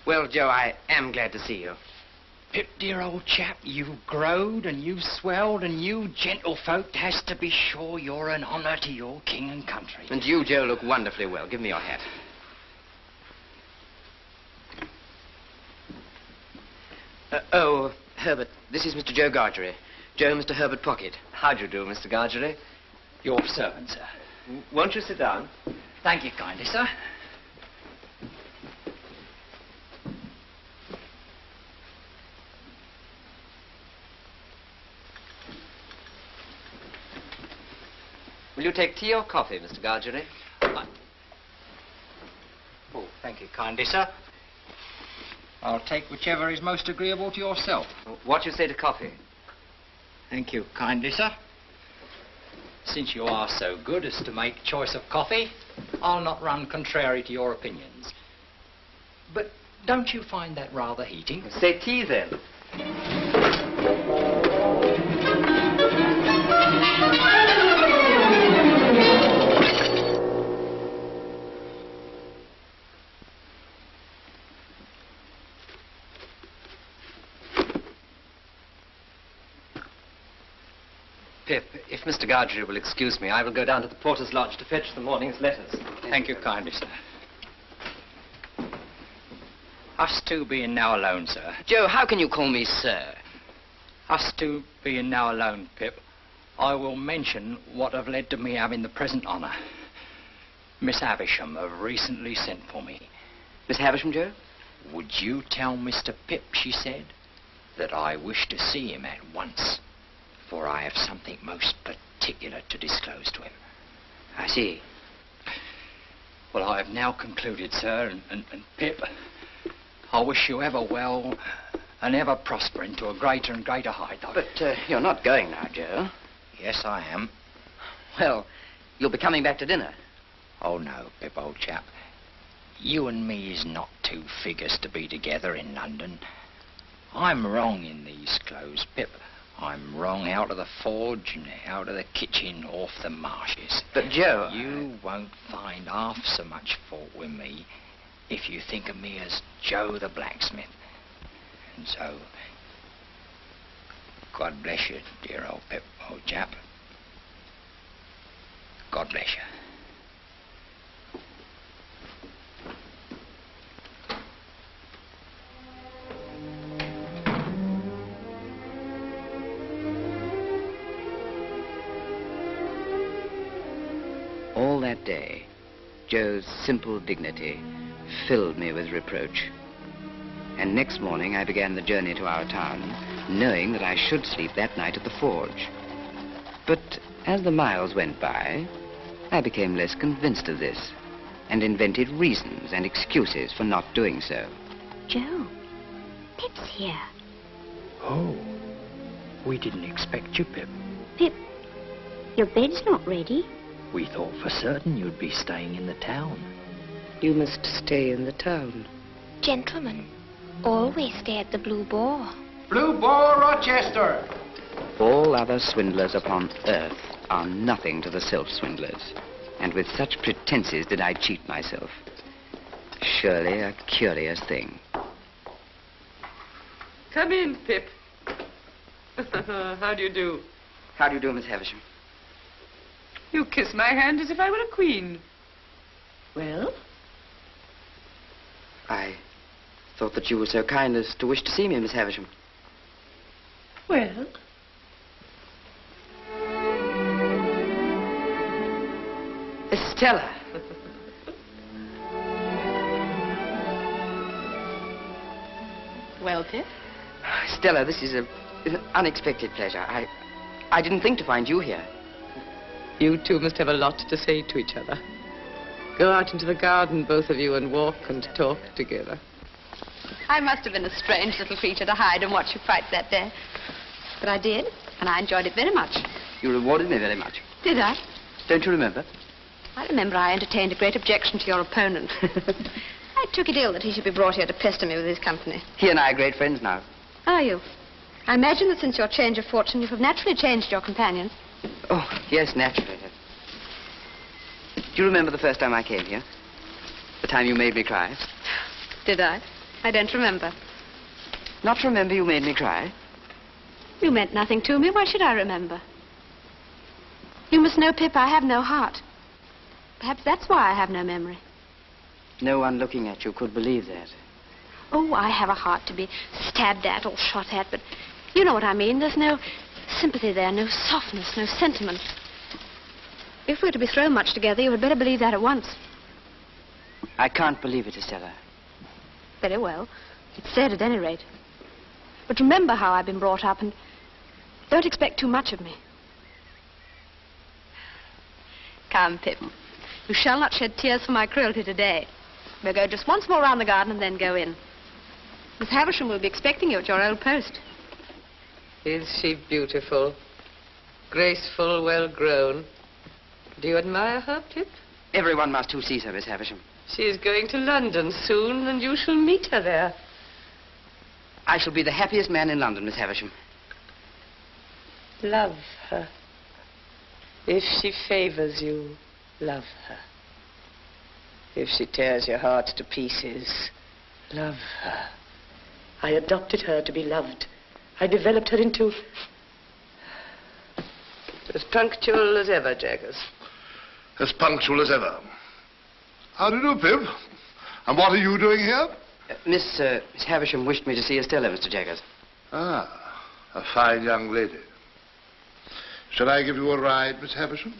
Well, Joe, I am glad to see you. Pip, dear old chap, you've growed and you've swelled, and you gentlefolk has to be sure you're an honour to your king and country. And you, Joe, look wonderfully well. Give me your hat. Oh, Herbert, this is Mr. Joe Gargery. Joe, Mr. Herbert Pocket. How do you do, Mr. Gargery? Your servant, sir. Won't you sit down? Thank you kindly, sir. Will you take tea or coffee, Mr. Gargery? Oh, thank you kindly, sir. I'll take whichever is most agreeable to yourself. What do you say to coffee? Thank you kindly, sir. Since you are so good as to make choice of coffee, I'll not run contrary to your opinions. But don't you find that rather heating? Say tea, then. Pip, if Mr. Gargery will excuse me, I will go down to the porter's lodge to fetch the morning's letters. Thank you kindly, sir. Us two being now alone, sir. Joe, how can you call me sir? Us two being now alone, Pip, I will mention what have led to me having the present honour. Miss Havisham have recently sent for me. Miss Havisham, Joe? Would you tell Mr. Pip, she said, that I wish to see him at once, for I have something most particular to disclose to him. I see. Well, I have now concluded, sir, and Pip, I wish you ever well and ever prospering to a greater and greater height. But you're not going now, Joe. Yes, I am. Well, you'll be coming back to dinner. Oh, no, Pip, old chap. You and me is not two figures to be together in London. I'm wrong in these clothes, Pip. I'm wrong out of the forge and out of the kitchen off the marshes. But, Joe... You won't find half so much fault with me if you think of me as Joe the blacksmith. And so, God bless you, dear old Pip, old chap. God bless you. All that day, Joe's simple dignity filled me with reproach. And next morning I began the journey to our town, knowing that I should sleep that night at the forge. But as the miles went by, I became less convinced of this, and invented reasons and excuses for not doing so. Joe, Pip's here. Oh, we didn't expect you, Pip. Pip, your bed's not ready. We thought for certain you'd be staying in the town. You must stay in the town. Gentlemen, always stay at the Blue Boar. Blue Boar, Rochester! All other swindlers upon earth are nothing to the self-swindlers. And with such pretenses did I cheat myself. Surely a curious thing. Come in, Pip. How do you do? How do you do, Miss Havisham? You kiss my hand as if I were a queen. Well? I thought that you were so kind as to wish to see me, Miss Havisham. Well? Stella. Well, Pip? Stella, this is an unexpected pleasure. I didn't think to find you here. You two must have a lot to say to each other. Go out into the garden, both of you, and walk and talk together. I must have been a strange little creature to hide and watch you fight that day. But I did, and I enjoyed it very much. You rewarded me very much. Did I? Don't you remember? I remember I entertained a great objection to your opponent. I took it ill that he should be brought here to pester me with his company. He and I are great friends now. Are you? I imagine that since your change of fortune, you have naturally changed your companions. Oh, yes, naturally. Do you remember the first time I came here? The time you made me cry? Did I? I don't remember. Not remember you made me cry? You meant nothing to me. Why should I remember? You must know, Pip, I have no heart. Perhaps that's why I have no memory. No one looking at you could believe that. Oh, I have a heart to be stabbed at or shot at, but you know what I mean. There's no sympathy there, no softness, no sentiment. If we're to be thrown much together, you had better believe that at once. I can't believe it, Estella. Very well. It's said at any rate. But remember how I've been brought up, and don't expect too much of me. Come, Pip. You shall not shed tears for my cruelty today. We'll go just once more round the garden and then go in. Miss Havisham will be expecting you at your old post. Is she beautiful? Graceful, well-grown? Do you admire her, Pip? Everyone must who sees her, Miss Havisham. She is going to London soon, and you shall meet her there. I shall be the happiest man in London, Miss Havisham. Love her. If she favors you, love her. If she tears your heart to pieces, love her. I adopted her to be loved. I developed her into... as punctual as ever, Jaggers. As punctual as ever. How do you do, Pip? And what are you doing here? Miss Havisham wished me to see Estella, Mr. Jaggers. Ah, a fine young lady. Shall I give you a ride, Miss Havisham?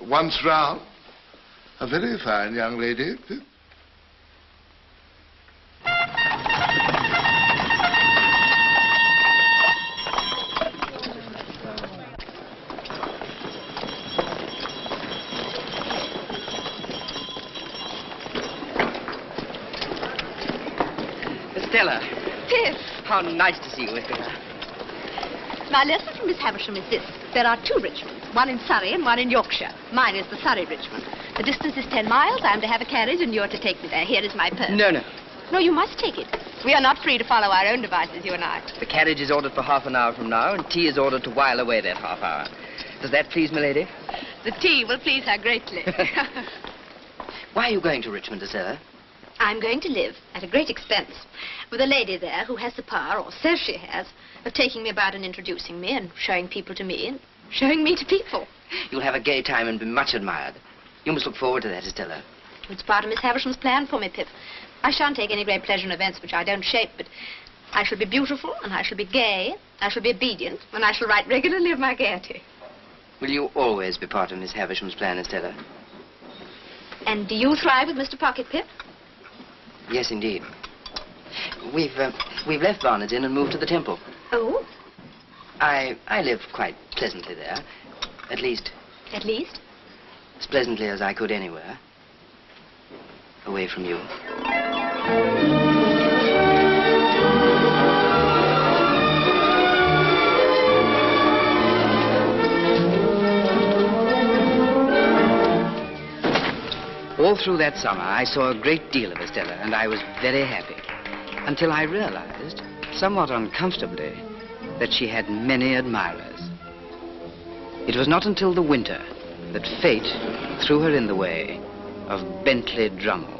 Once round? A very fine young lady, Pip. Estella. Pip. How nice to see you, Estella. My lesson from Miss Havisham is this. There are two Richmonds, one in Surrey and one in Yorkshire. Mine is the Surrey Richmond. The distance is 10 miles. I am to have a carriage, and you're to take me there. Here is my purse. No, no. No, you must take it. We are not free to follow our own devices, you and I. The carriage is ordered for half an hour from now, and tea is ordered to while away that half hour. Does that please my lady? The tea will please her greatly. Why are you going to Richmond, Estella? I'm going to live, at a great expense, with a lady there who has the power, or says she has, of taking me about and introducing me and showing people to me and showing me to people. You'll have a gay time and be much admired. You must look forward to that, Estella. It's part of Miss Havisham's plan for me, Pip. I shan't take any great pleasure in events which I don't shape, but I shall be beautiful, and I shall be gay, I shall be obedient, and I shall write regularly of my gaiety. Will you always be part of Miss Havisham's plan, Estella? And do you thrive with Mr. Pocket, Pip? Yes, indeed. We've left Barnard's Inn and moved to the Temple. Oh? I live quite pleasantly there. At least... At least? As pleasantly as I could anywhere. Away from you. All through that summer, I saw a great deal of Estella, and I was very happy. Until I realized, somewhat uncomfortably, that she had many admirers. It was not until the winter that fate threw her in the way of Bentley Drummle.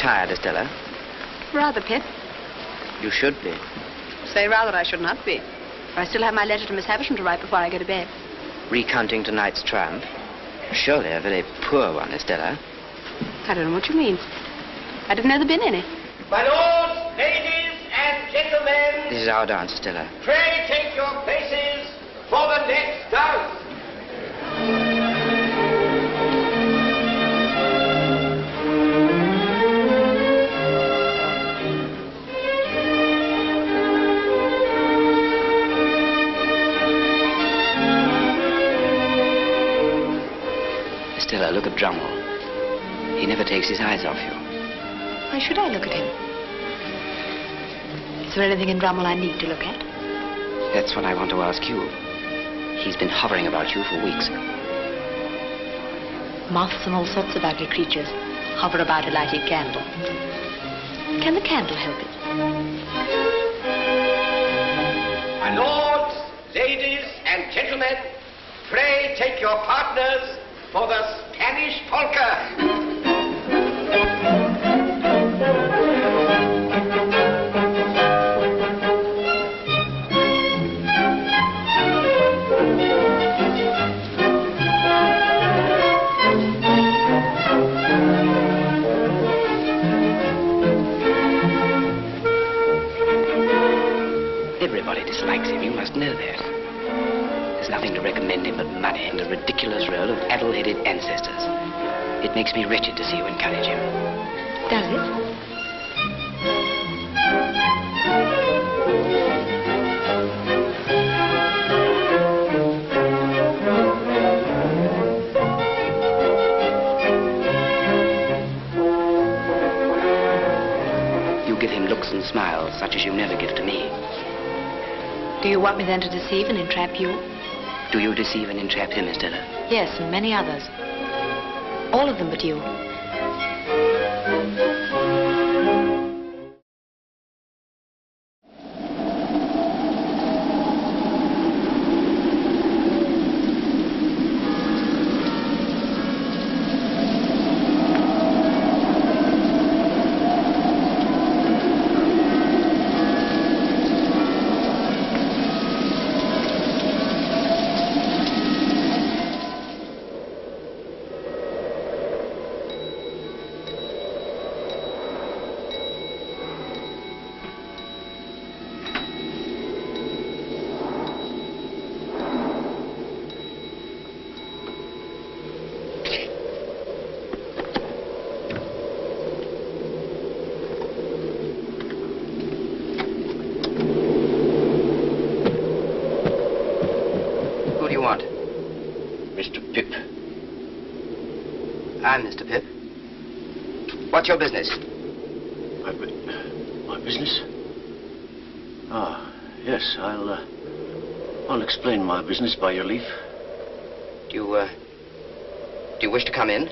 tired, Estella? Rather, Pip. You should be. Say rather I should not be. For I still have my letter to Miss Havisham to write before I go to bed. Recounting tonight's triumph? Surely a very poor one, Estella. I don't know what you mean. I didn't know there'd been any. My lords, ladies, and gentlemen, This is our dance, Estella. pray take your places for the next dance. Estella, look at Drummle. He never takes his eyes off you. Why should I look at him? Is there anything in Drummle I need to look at? That's what I want to ask you. He's been hovering about you for weeks. Moths and all sorts of ugly creatures hover about a lighted candle. Can the candle help it? My lords, ladies, and gentlemen, pray take your partners for the Spanish polka. Everybody dislikes him, you must know that. There's nothing to recommend him but money and a ridiculous row of addle-headed ancestors. It makes me wretched to see you encourage him. Does it? You give him looks and smiles such as you never give to me. Do you want me then to deceive and entrap you? Do you deceive and entrap him, Estella? Yes, and many others. All of them but you. Who do you want? Mr. Pip. I'm Mr. Pip. What's your business? My business? Ah, yes, I'll explain my business by your leave. Do you wish to come in?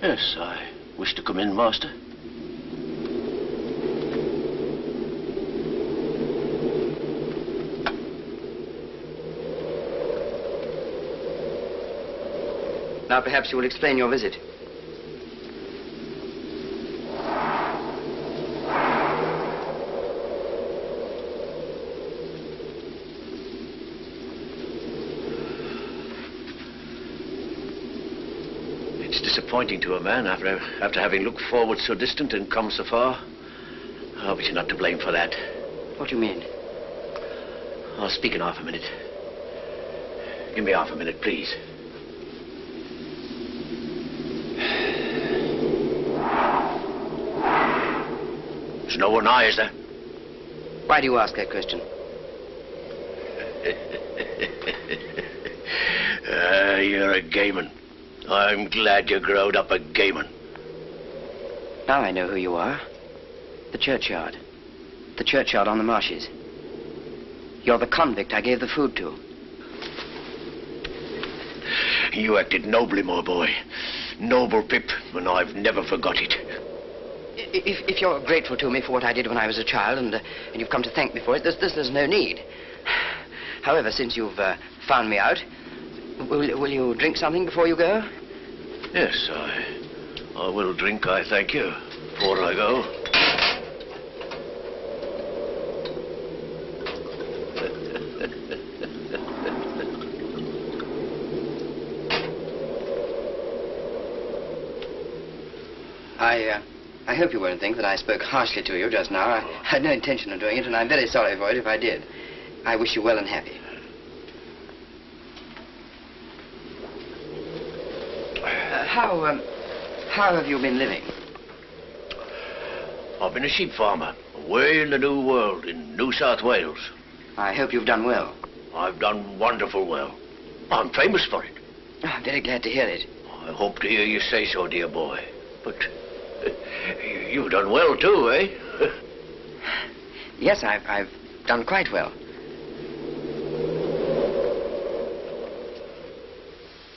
Yes, I wish to come in, master. Now perhaps you will explain your visit. It's disappointing to a man after having looked forward so distant and come so far. Oh, but you're not to blame for that. What do you mean? I'll speak in half a minute. Give me half a minute, please. There's no one nigh, is there? Why do you ask that question? You're a gayman. I'm glad you growed up a gayman. Now I know who you are. The churchyard. The churchyard on the marshes. You're the convict I gave the food to. You acted nobly, my boy. Noble, Pip, and I've never forgot it. If you're grateful to me for what I did when I was a child, and you've come to thank me for it, there's no need. However, since you've found me out, will you drink something before you go? Yes, I will drink, I thank you. Before I go. I hope you won't think that I spoke harshly to you just now. I had no intention of doing it, and I'm very sorry for it if I did. I wish you well and happy. How have you been living? I've been a sheep farmer, away in the New World, in New South Wales. I hope you've done well. I've done wonderful well. I'm famous for it. Oh, I'm very glad to hear it. I hope to hear you say so, dear boy. But you've done well too, eh? Yes, I've done quite well.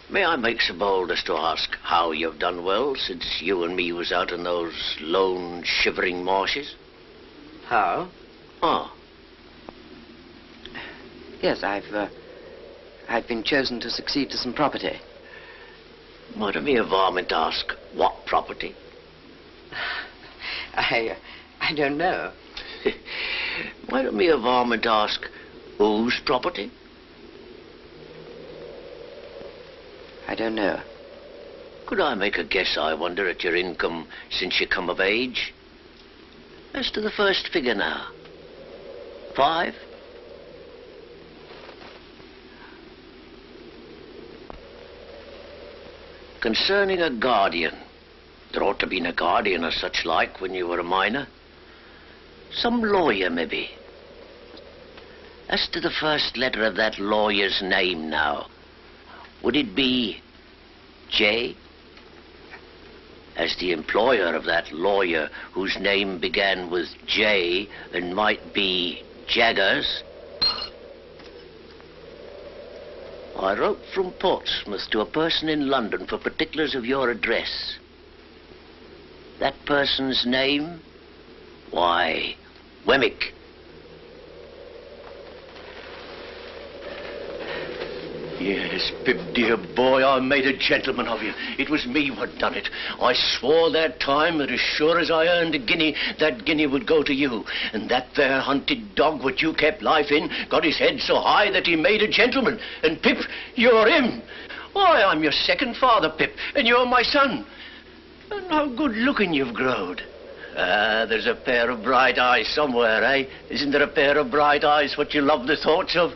May I make so bold as to ask how you've done well since you and me was out in those lone, shivering marshes? How? Oh. Yes, I've been chosen to succeed to some property. Might I varmint ask what property? I don't know. Might I varmint ask whose property? I don't know. Could I make a guess, I wonder, at your income since you come of age? As to the first figure now. 5? Concerning a guardian. There ought to be a guardian or such like when you were a minor. Some lawyer, maybe. As to the first letter of that lawyer's name now, would it be J? As the employer of that lawyer whose name began with J and might be Jaggers. I wrote from Portsmouth to a person in London for particulars of your address. That person's name? Why, Wemmick. Yes, Pip, dear boy, I made a gentleman of you. It was me what done it. I swore that time that as sure as I earned a guinea, that guinea would go to you. And that there hunted dog what you kept life in got his head so high that he made a gentleman. And Pip, you're him. Why, I'm your second father, Pip, and you're my son. And how good looking you've growed. There's a pair of bright eyes somewhere, eh? Isn't there a pair of bright eyes what you love the thoughts of?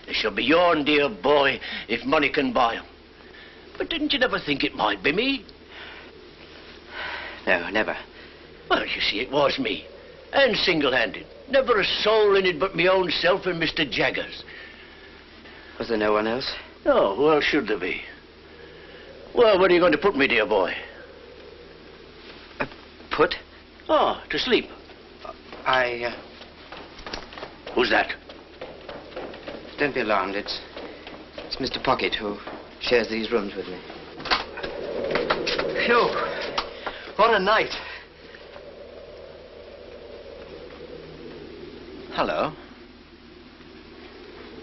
They shall be yourn, dear boy, if money can buy 'em. But didn't you never think it might be me? No, never. Well, you see, it was me. And single-handed. Never a soul in it but me own self and Mr. Jaggers. Was there no one else? No, who else should there be? Well, where are you going to put me, dear boy? Put? Oh, to sleep. Who's that? Don't be alarmed. It's Mr. Pocket who shares these rooms with me. Phew! What a night. Hello.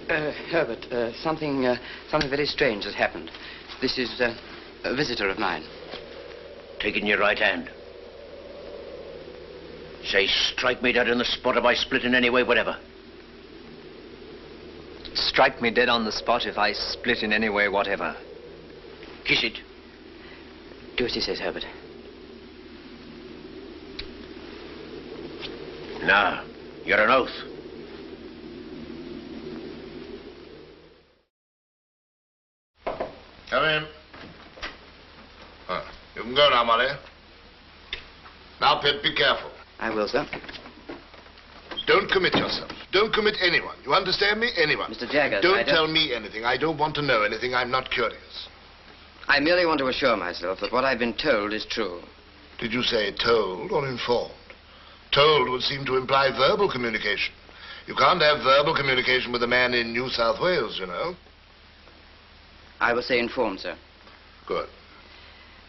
Herbert, something very strange has happened. This is a visitor of mine. Take it in your right hand. Say, strike me dead on the spot if I split in any way, whatever. Strike me dead on the spot if I split in any way whatever. Kiss it. Do as he says, Herbert. Now, you're an oath. Come in. You can go now, Molly. Now, Pip, be careful. I will, sir. Don't commit yourself. Don't commit anyone. You understand me? Anyone. Mr. Jaggers, Don't tell me anything. I don't want to know anything. I'm not curious. I merely want to assure myself that what I've been told is true. Did you say told or informed? Told would seem to imply verbal communication. You can't have verbal communication with a man in New South Wales, you know. I will say informed, sir. Good.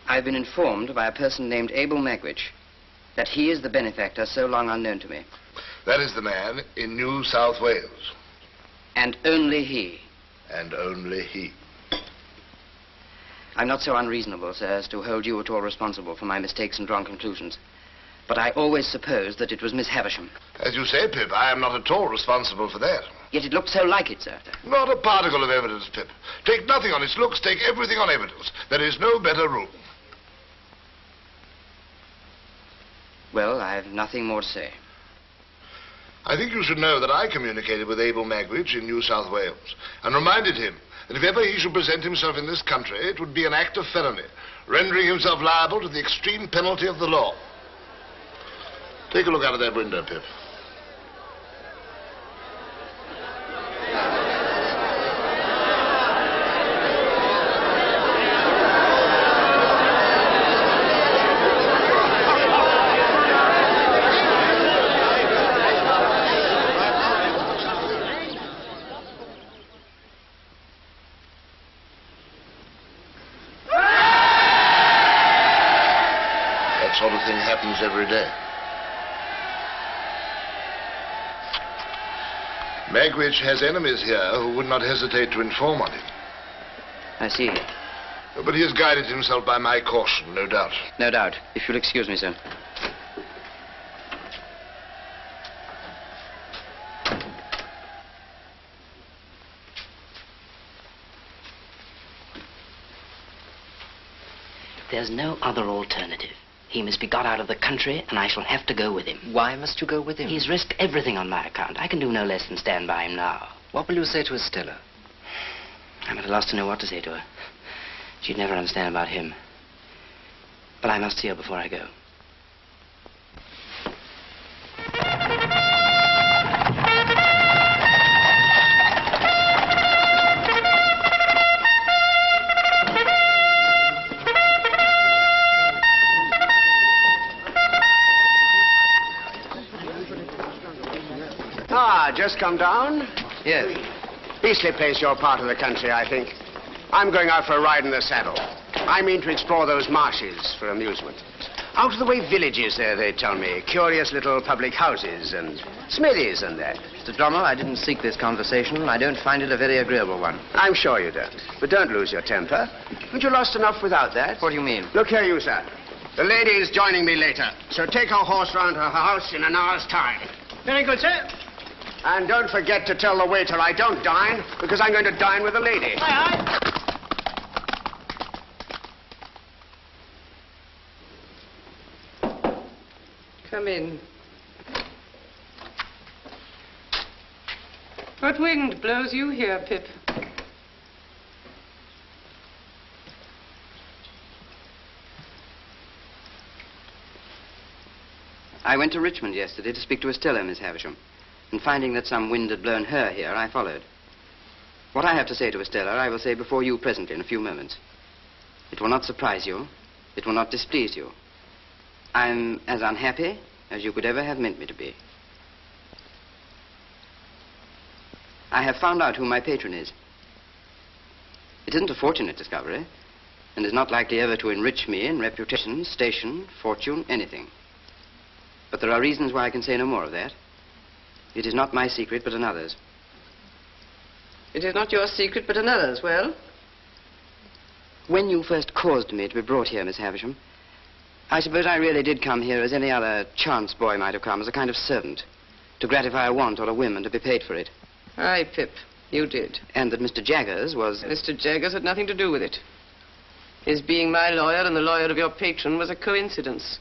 I've been informed by a person named Abel Magwitch that he is the benefactor so long unknown to me. That is the man in New South Wales. And only he. And only he. I'm not so unreasonable, sir, as to hold you at all responsible for my mistakes and wrong conclusions. But I always supposed that it was Miss Havisham. As you say, Pip, I am not at all responsible for that. Yet it looked so like it, sir. Not a particle of evidence, Pip. Take nothing on its looks, take everything on evidence. There is no better rule. Well, I've nothing more to say. I think you should know that I communicated with Abel Magwitch in New South Wales and reminded him that if ever he should present himself in this country, it would be an act of felony, rendering himself liable to the extreme penalty of the law. Take a look out of that window, Pip. That sort of thing happens every day. Magwitch has enemies here who would not hesitate to inform on him. I see. But he has guided himself by my caution, no doubt. No doubt. If you'll excuse me, sir. There's no other alternative. He must be got out of the country, and I shall have to go with him. Why must you go with him? He's risked everything on my account. I can do no less than stand by him now. What will you say to Estella? I'm at a loss to know what to say to her. She'd never understand about him. But I must see her before I go. Just come down? Yes. Beastly place, your part of the country, I think. I'm going out for a ride in the saddle. I mean to explore those marshes for amusement. Out-of-the-way villages there, they tell me. Curious little public houses and smithies and that. Mr. Drummond, I didn't seek this conversation. I don't find it a very agreeable one. I'm sure you don't. But don't lose your temper. Haven't you lost enough without that? What do you mean? Look here, you, sir. The lady is joining me later, so take her horse round to her house in an hour's time. Very good, sir. And don't forget to tell the waiter I don't dine, because I'm going to dine with a lady. Aye, aye. Come in. What wind blows you here, Pip? I went to Richmond yesterday to speak to Estella, Miss Havisham. And finding that some wind had blown her here, I followed. What I have to say to Estella, I will say before you presently in a few moments. It will not surprise you. It will not displease you. I'm as unhappy as you could ever have meant me to be. I have found out who my patron is. It isn't a fortunate discovery, and is not likely ever to enrich me in reputation, station, fortune, anything. But there are reasons why I can say no more of that. It is not my secret, but another's. It is not your secret, but another's. Well? When you first caused me to be brought here, Miss Havisham, I suppose I really did come here as any other chance boy might have come, as a kind of servant, to gratify a want or a whim and to be paid for it. Aye, Pip, you did. And that Mr. Jaggers was... Mr. Jaggers had nothing to do with it. His being my lawyer and the lawyer of your patron was a coincidence.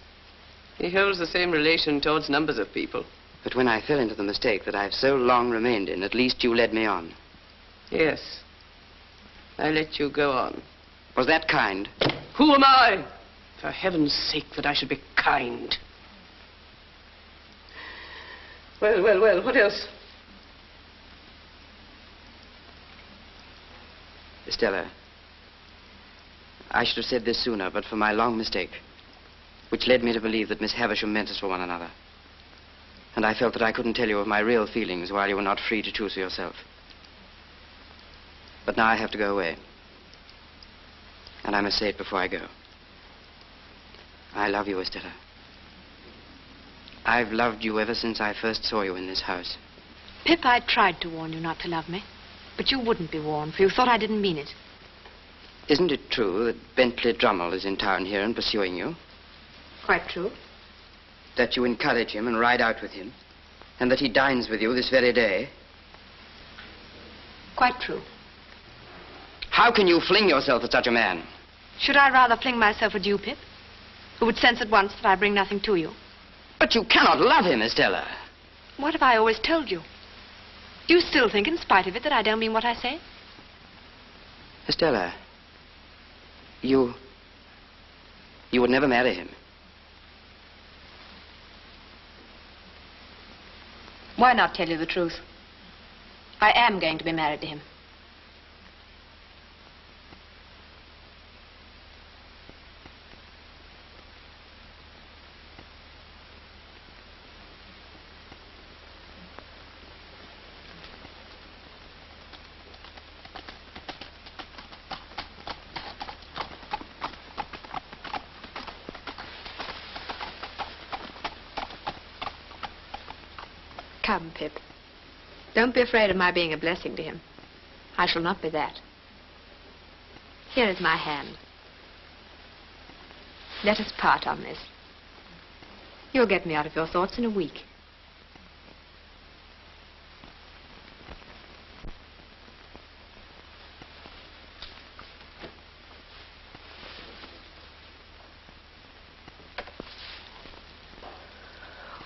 He holds the same relation towards numbers of people. But when I fell into the mistake that I've so long remained in, at least you led me on. Yes. I let you go on. Was that kind? Who am I? For heaven's sake, that I should be kind. Well, well, well, what else? Estella, I should have said this sooner, but for my long mistake, which led me to believe that Miss Havisham meant us for one another. And I felt that I couldn't tell you of my real feelings while you were not free to choose for yourself. But now I have to go away. And I must say it before I go. I love you, Estella. I've loved you ever since I first saw you in this house. Pip, I tried to warn you not to love me. But you wouldn't be warned, for you thought I didn't mean it. Isn't it true that Bentley Drummond is in town here and pursuing you? Quite true. that you encourage him and ride out with him, and that he dines with you this very day. Quite true. How can you fling yourself at such a man? Should I rather fling myself at you, Pip, who would sense at once that I bring nothing to you? But you cannot love him, Estella. What have I always told you? Do you still think, in spite of it, that I don't mean what I say? Estella, you would never marry him. Why not tell you the truth? I am going to be married to him. Come, Pip. Don't be afraid of my being a blessing to him. I shall not be that. Here is my hand. Let us part on this. You'll get me out of your thoughts in a week.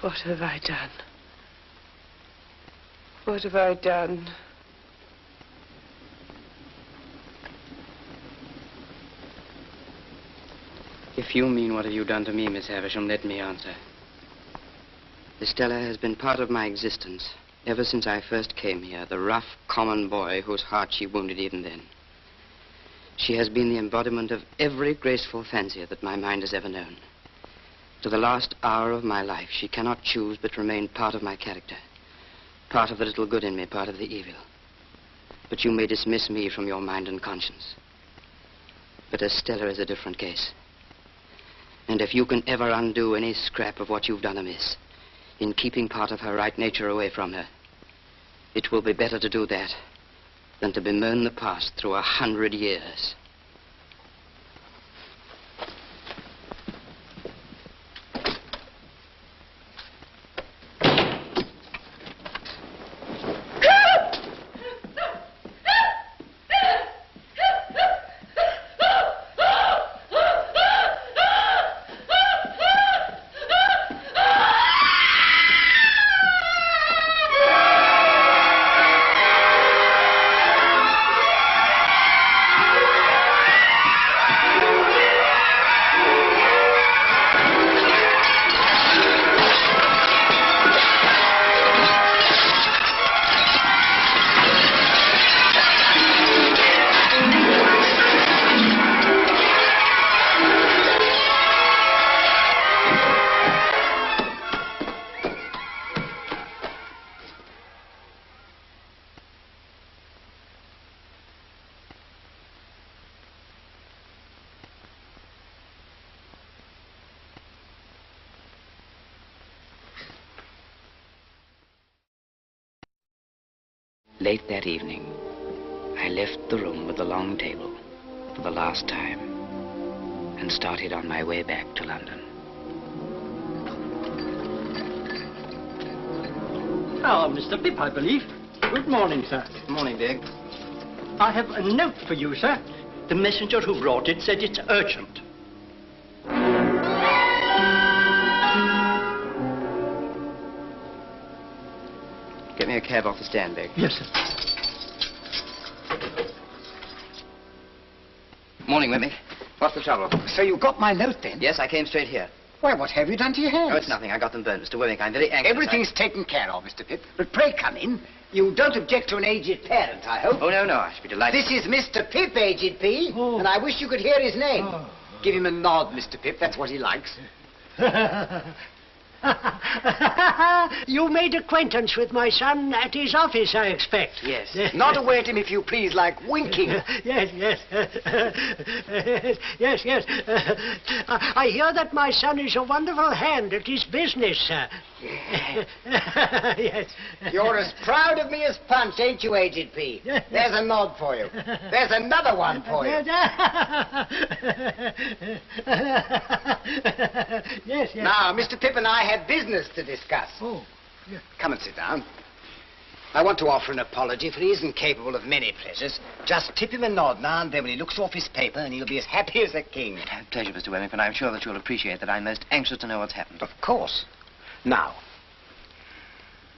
What have I done? What have I done? If you mean what have you done to me, Miss Havisham, let me answer. Estella has been part of my existence ever since I first came here, the rough, common boy whose heart she wounded even then. She has been the embodiment of every graceful fancy that my mind has ever known. To the last hour of my life, she cannot choose but remain part of my character. Part of the little good in me, part of the evil. But you may dismiss me from your mind and conscience. But Estella is a different case. And if you can ever undo any scrap of what you've done amiss, in keeping part of her right nature away from her, it will be better to do that than to bemoan the past through 100 years. Late that evening, I left the room with the long table for the last time and started on my way back to London. Oh, Mr. Pip, I believe. Good morning, sir. Good morning, Dick. I have a note for you, sir. The messenger who brought it said it's urgent. Get me a cab off the stand, Dick. Yes, sir. Morning, Whitney. What's the trouble? So you got my note, then? Yes, I came straight here. Why, what have you done to your hands? Oh, it's nothing. I got them burned, Mr. Wemmick. I'm very anxious. Everything's taken care of, Mr. Pip. But pray come in. You don't object to an aged parent, I hope? Oh, no, I should be delighted. This is Mr. Pip, Aged P, and I wish you could hear his name. Give him a nod, Mr. Pip. That's what he likes. You made acquaintance with my son at his office, I expect. Yes. Nod away at him, if you please, like winking. Yes. Yes. I hear that my son is a wonderful hand at his business, sir. Yes. You're as proud of me as Punch, ain't you, Aged P? There's a nod for you. There's another one for you. Yes. Now, Mr. Pip and I have business to discuss. Oh, yeah. Come and sit down. I want to offer an apology, for he isn't capable of many pleasures. Just tip him a nod now and then when he looks off his paper, and he'll be as happy as a king. Pleasure, Mr. Wellington. I'm sure that you'll appreciate that I'm most anxious to know what's happened. Of course. Now,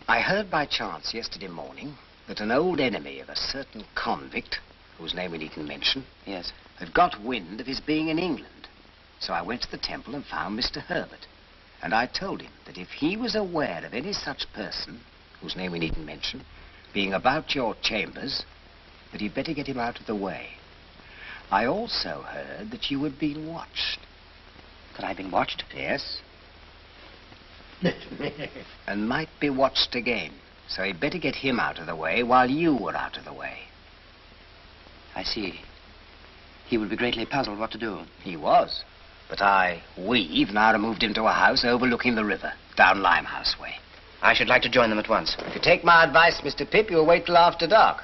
I heard by chance yesterday morning that an old enemy of a certain convict, whose name we needn't mention, Yes. had got wind of his being in England. So I went to the temple and found Mr. Herbert. And I told him that if he was aware of any such person, whose name we needn't mention, being about your chambers, that he'd better get him out of the way. I also heard that you had been watched. That I've been watched? Yes. And might be watched again. So he'd better get him out of the way while you were out of the way. I see. He would be greatly puzzled what to do. He was. But we've now removed him to a house overlooking the river, down Limehouse way. I should like to join them at once. If you take my advice, Mr. Pip, you'll wait till after dark.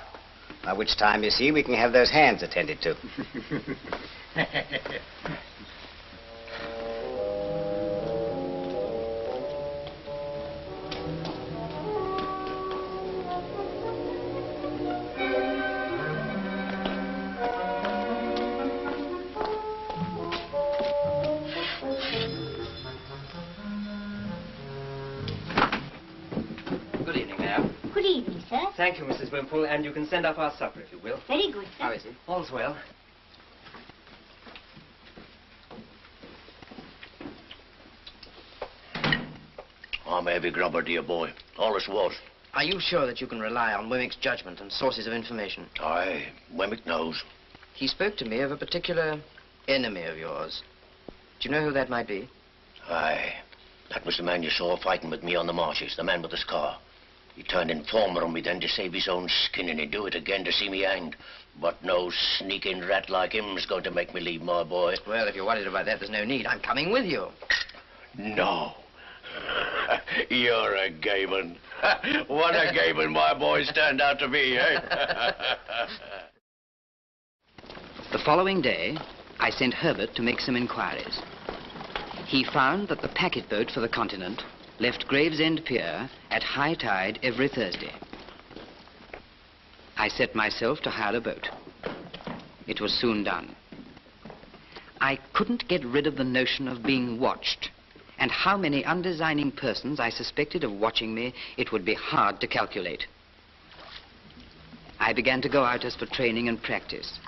By which time, you see, we can have those hands attended to. Good evening, ma'am. Good evening, sir. Thank you, Mrs. Wimpole, and you can send up our supper if you will. Very good, sir. How is he? All's well. I'm a heavy grubber, dear boy. Always was. Are you sure that you can rely on Wemmick's judgment and sources of information? Aye, Wemmick knows. He spoke to me of a particular enemy of yours. Do you know who that might be? Aye. That was the man you saw fighting with me on the marshes, the man with the scar. He turned informer on me then to save his own skin, and he'd do it again to see me hanged. But no sneaking rat like him's going to make me leave, my boy. Well, if you're worried about that, there's no need. I'm coming with you. No. You're a gay one. What a gay one my boy's turned out to be, eh? The following day, I sent Herbert to make some inquiries. He found that the packet boat for the continent left Gravesend Pier at high tide every Thursday. I set myself to hire a boat. It was soon done. I couldn't get rid of the notion of being watched, and how many undesigning persons I suspected of watching me, it would be hard to calculate. I began to go out as for training and practice,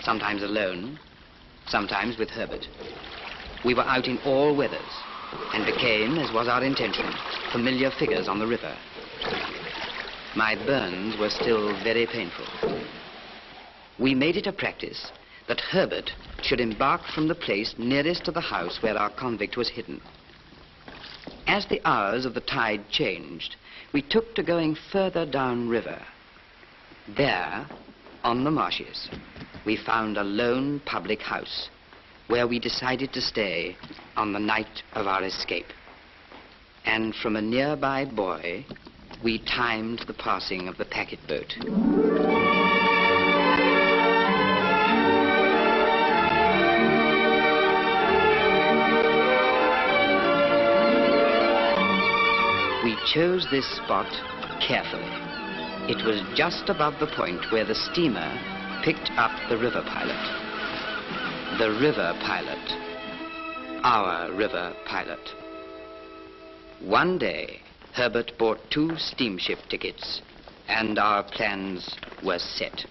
sometimes alone, sometimes with Herbert. We were out in all weathers, and became, as was our intention, familiar figures on the river. My burns were still very painful. We made it a practice that Herbert should embark from the place nearest to the house where our convict was hidden. As the hours of the tide changed, we took to going further downriver. There, on the marshes, we found a lone public house where we decided to stay on the night of our escape. And from a nearby buoy, we timed the passing of the packet boat. We chose this spot carefully. It was just above the point where the steamer picked up the river pilot. The river pilot. Our river pilot. One day, Herbert bought 2 steamship tickets, and our plans were set.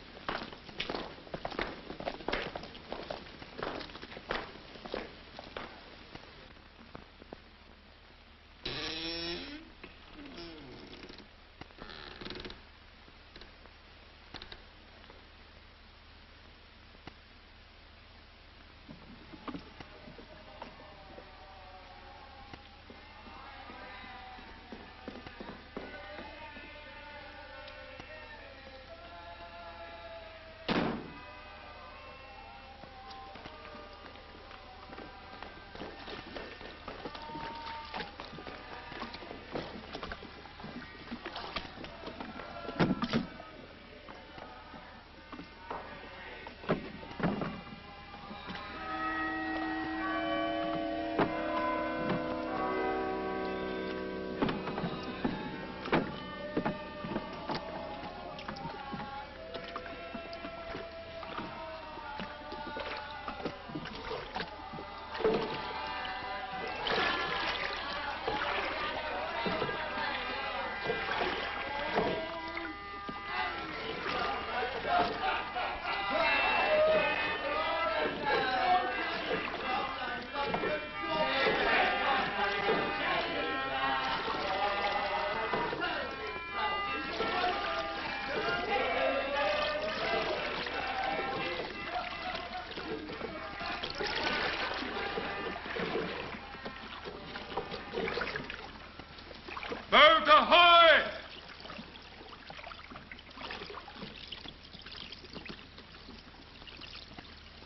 Boat ahoy!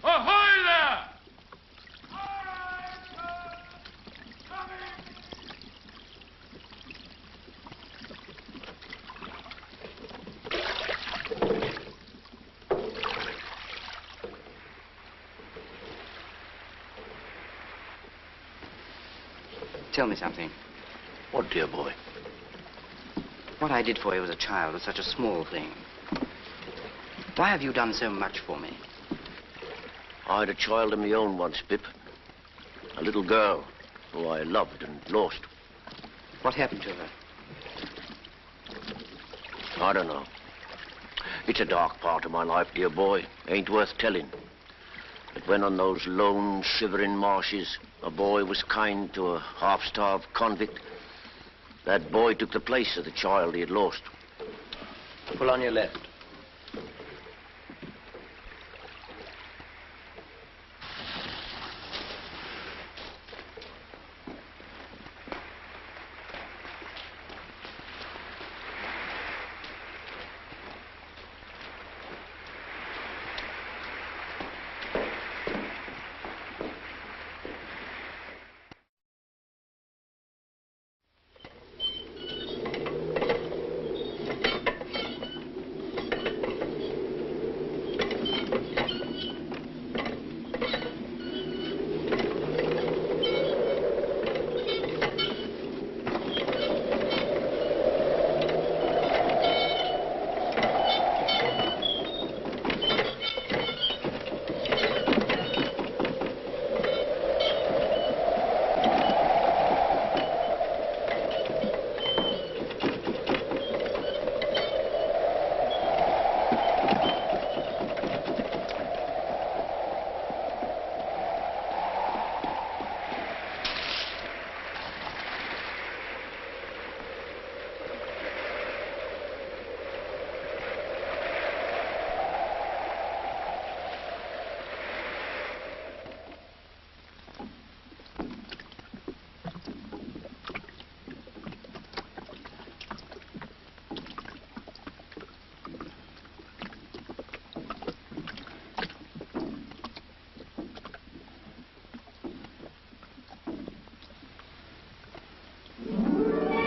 Ahoy there! Tell me something. What, dear boy? What I did for you as a child was such a small thing. Why have you done so much for me? I had a child of my own once, Pip. A little girl who I loved and lost. What happened to her? I don't know. It's a dark part of my life, dear boy. Ain't worth telling. But when on those lone, shivering marshes, a boy was kind to a half-starved convict, that boy took the place of the child he had lost. Pull on your left.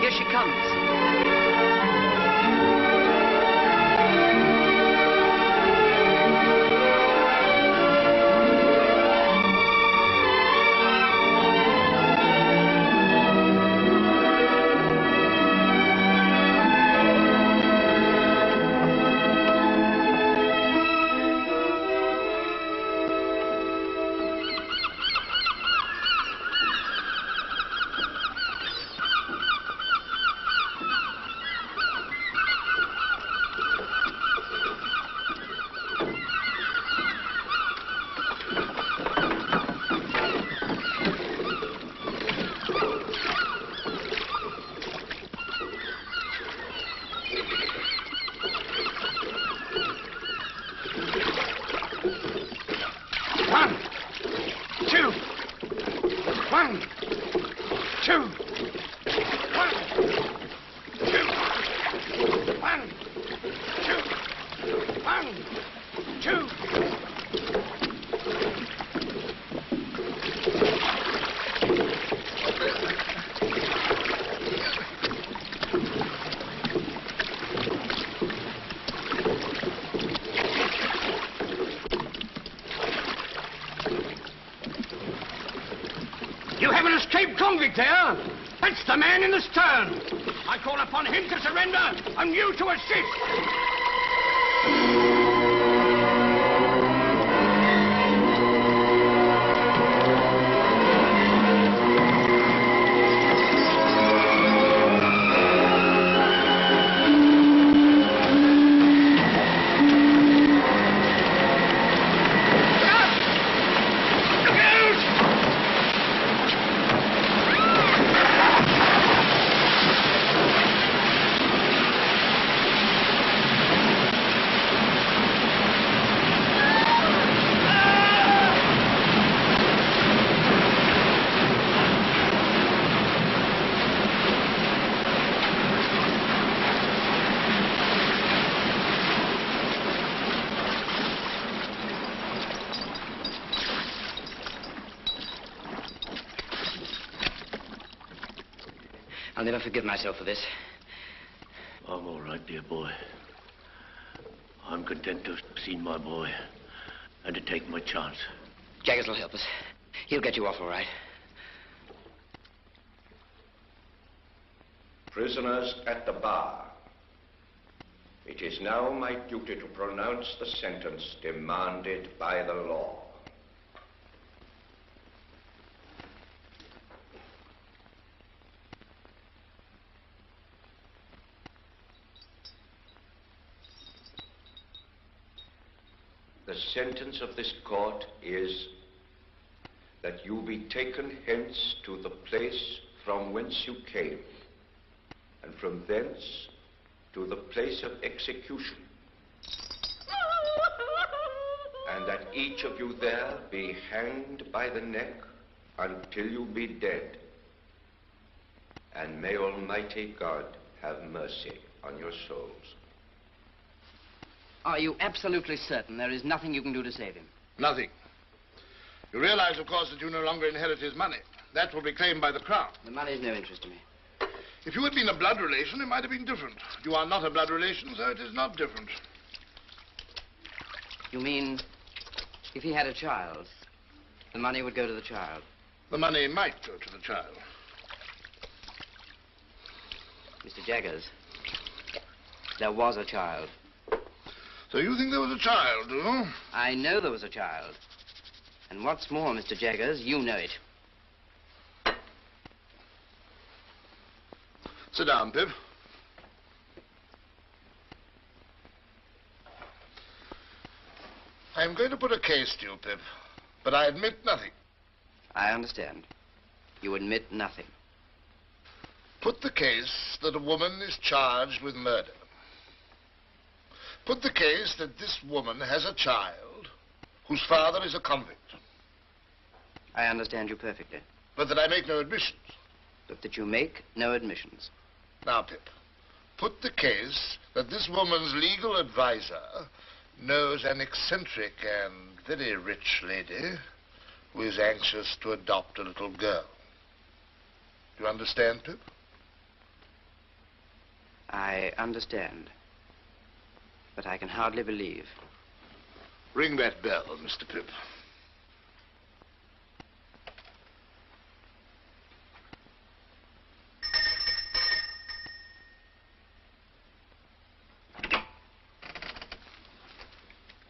Here she comes. You have an escaped convict there. That's the man in the stern. I call upon him to surrender and you to assist. I'll never forgive myself for this. I'm all right, dear boy. I'm content to have seen my boy and to take my chance. Jaggers will help us. He'll get you off all right. Prisoners at the bar. It is now my duty to pronounce the sentence demanded by the law. The sentence of this court is that you be taken hence to the place from whence you came, and from thence to the place of execution, and that each of you there be hanged by the neck until you be dead. And may Almighty God have mercy on your souls. Are you absolutely certain there is nothing you can do to save him? Nothing. You realize, of course, that you no longer inherit his money. That will be claimed by the crown. The money's no interest to me. If you had been a blood relation, it might have been different. You are not a blood relation, so it is not different. You mean if he had a child, the money would go to the child? The money might go to the child. Mr. Jaggers, there was a child. So you think there was a child, do you? I know there was a child. And what's more, Mr. Jaggers, you know it. Sit down, Pip. I'm going to put a case to you, Pip, but I admit nothing. I understand. You admit nothing. Put the case that a woman is charged with murder. Put the case that this woman has a child whose father is a convict. I understand you perfectly. But that I make no admissions. But that you make no admissions. Now, Pip, put the case that this woman's legal advisor knows an eccentric and very rich lady who is anxious to adopt a little girl. Do you understand, Pip? I understand. But I can hardly believe. Ring that bell, Mr. Pip.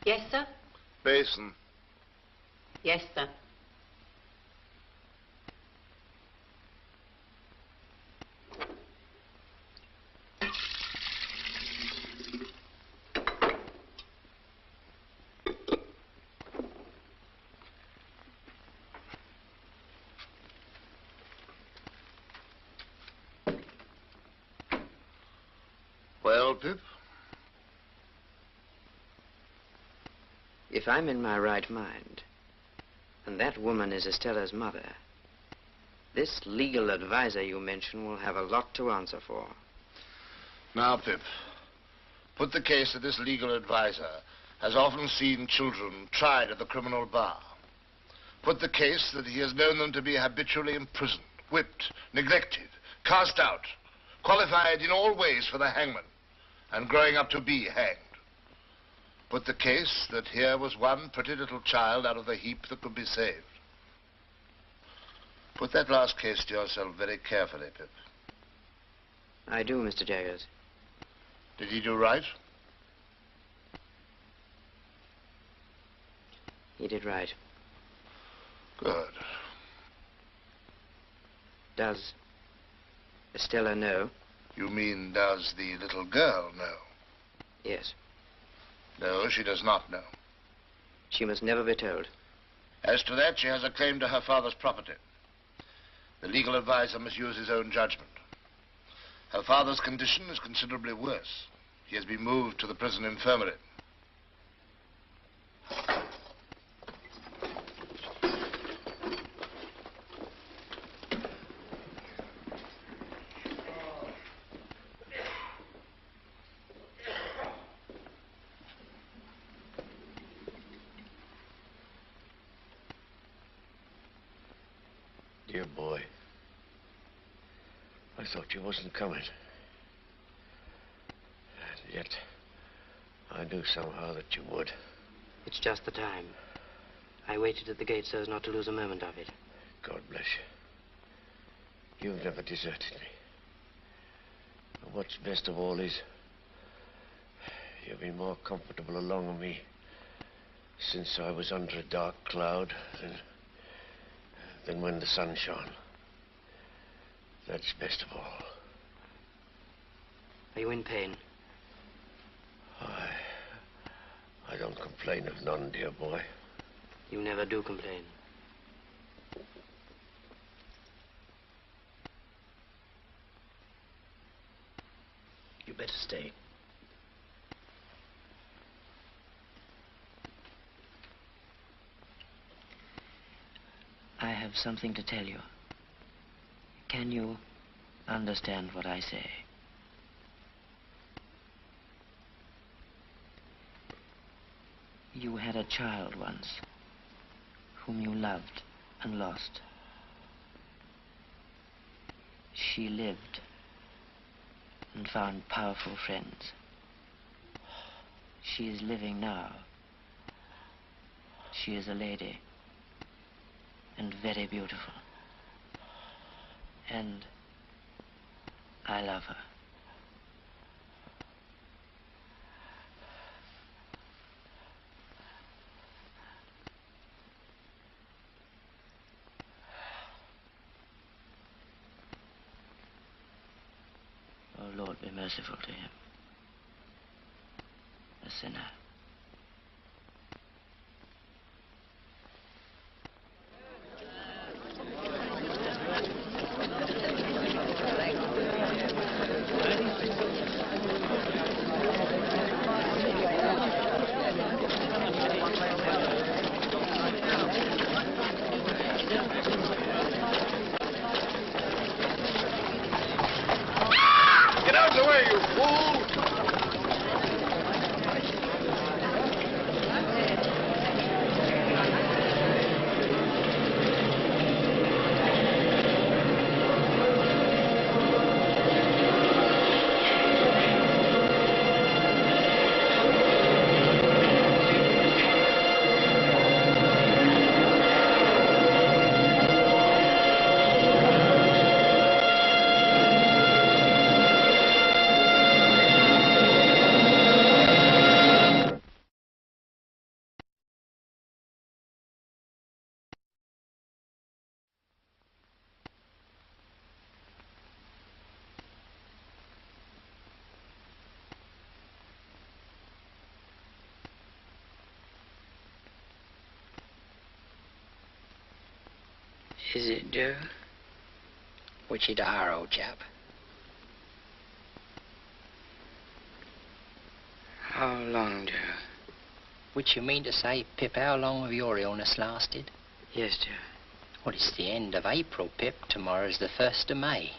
Yes, sir? Basin. Yes, sir. Well, Pip? If I'm in my right mind, and that woman is Estella's mother, this legal advisor you mention will have a lot to answer for. Now, Pip, put the case that this legal advisor has often seen children tried at the criminal bar. Put the case that he has known them to be habitually imprisoned, whipped, neglected, cast out, qualified in all ways for the hangman, and growing up to be hanged. Put the case that here was one pretty little child out of the heap that could be saved. Put that last case to yourself very carefully, Pip. I do, Mr. Jaggers. Did he do right? He did right. Good. Does Estella know? You mean, does the little girl know? Yes. No, she does not know. She must never be told. As to that, she has a claim to her father's property. The legal advisor must use his own judgment. Her father's condition is considerably worse. He has been moved to the prison infirmary. Dear boy, I thought you wasn't coming. And yet, I knew somehow that you would. It's just the time. I waited at the gate so as not to lose a moment of it. God bless you. You've never deserted me. And what's best of all is, you've been more comfortable along with me since I was under a dark cloud than when the sun shone. That's best of all. Are you in pain? I don't complain of none, dear boy. You never do complain. You better stay. I have something to tell you. Can you understand what I say? You had a child once, whom you loved and lost. She lived and found powerful friends. She is living now. She is a lady and very beautiful. And I love her. Oh, Lord, be merciful to him, a sinner. Get out of the way, you fool! Is it, Joe? Which it are, old chap. How long, Joe? Which you mean to say, Pip, how long have your illness lasted? Yes, Joe. Well, it's the end of April, Pip. Tomorrow's the 1st of May.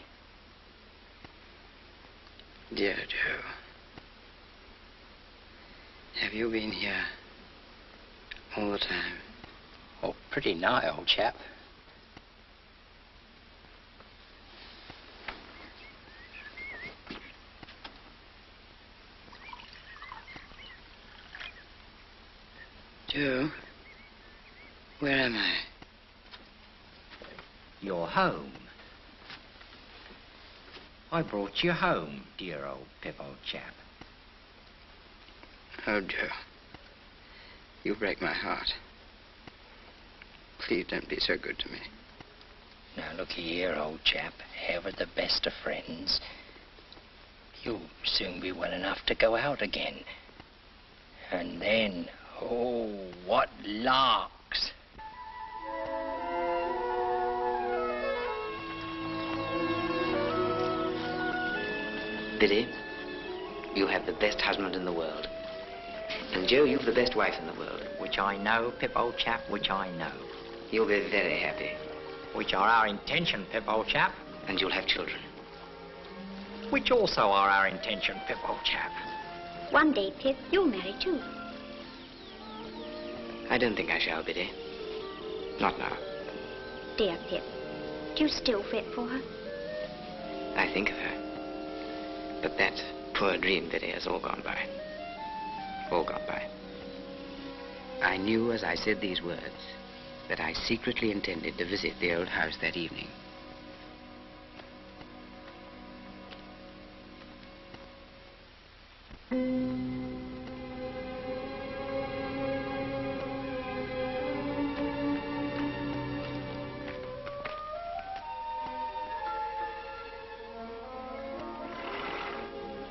Dear Joe, have you been here all the time? Oh, pretty nigh, old chap. Joe, where am I? You're home. I brought you home, dear old Pip, old chap. Oh, Joe, you break my heart. Please don't be so good to me. Now, looky here, old chap. Ever the best of friends. You'll soon be well enough to go out again. And then, oh, what larks! Billy, you have the best husband in the world. And Joe, you've the best wife in the world. Which I know, Pip, old chap, which I know. You'll be very happy. Which are our intention, Pip, old chap. And you'll have children. Which also are our intention, Pip, old chap. One day, Pip, you'll marry too. I don't think I shall, Biddy. Not now. Dear Pip, do you still fret for her? I think of her. But that poor dream that has all gone by. All gone by. I knew as I said these words that I secretly intended to visit the old house that evening.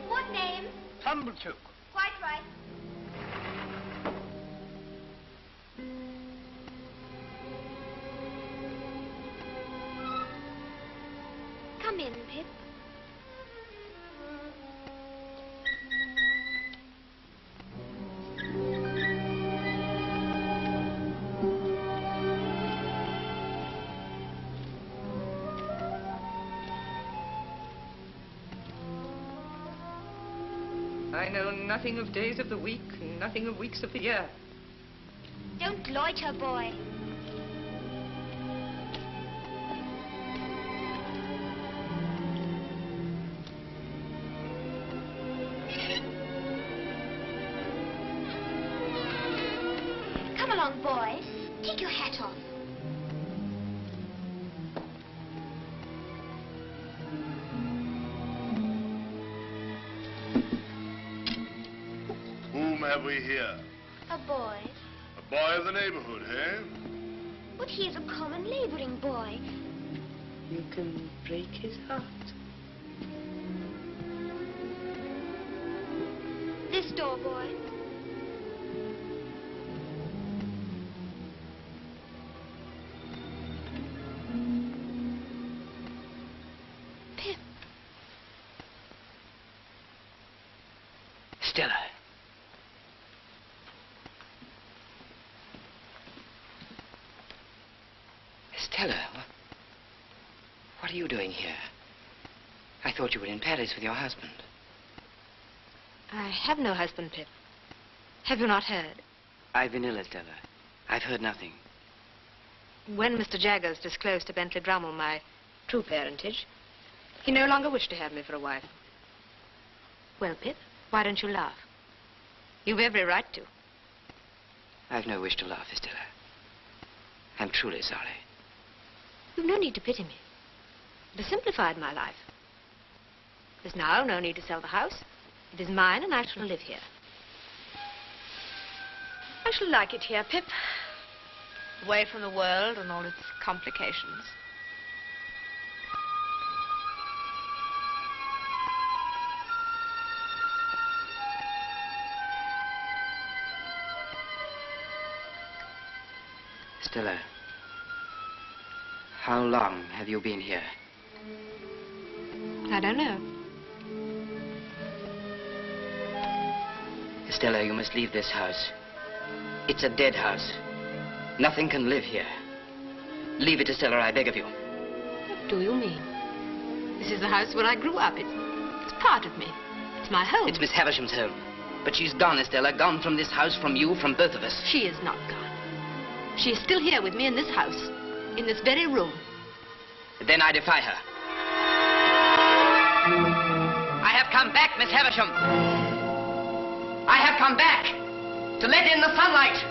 What name? Tumblechook. Quite right. Come in, Pip. I know nothing of days of the week, nothing of weeks of the year. Don't loiter, boy. Come along, boy. Take your hat off. Whom have we here? A boy. A boy of the neighborhood, eh? But he is a common laboring boy. You can break his heart. This door, boy. Pip. Stella. Stella, what are you doing here? I thought you were in Paris with your husband. I have no husband, Pip. Have you not heard? I've been ill, Stella. I've heard nothing. When Mr. Jaggers disclosed to Bentley Drummle my true parentage, he no longer wished to have me for a wife. Well, Pip, why don't you laugh? You've every right to. I've no wish to laugh, Stella. I'm truly sorry. You've no need to pity me. It has simplified my life. There's now no need to sell the house. It is mine, and I shall live here. I shall like it here, Pip. Away from the world and all its complications. Stella, how long have you been here? I don't know. Stella, you must leave this house. It's a dead house. Nothing can live here. Leave it, Stella, I beg of you. What do you mean? This is the house where I grew up. It's part of me. It's my home. It's Miss Havisham's home. But she's gone, Stella, gone from this house, from you, from both of us. She is not gone. She is still here with me in this house, in this very room. Then I defy her. I have come back, Miss Havisham. I have come back to let in the sunlight.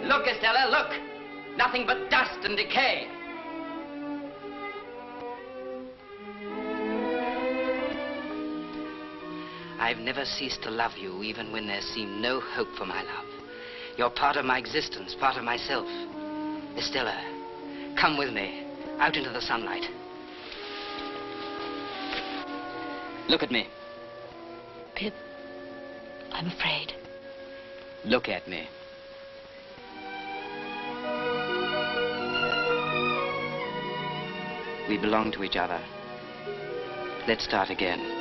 Look, Estella, look. Nothing but dust and decay. I've never ceased to love you, even when there seemed no hope for my love. You're part of my existence, part of myself. Estella, come with me, out into the sunlight. Look at me. Pip, I'm afraid. Look at me. We belong to each other. Let's start again.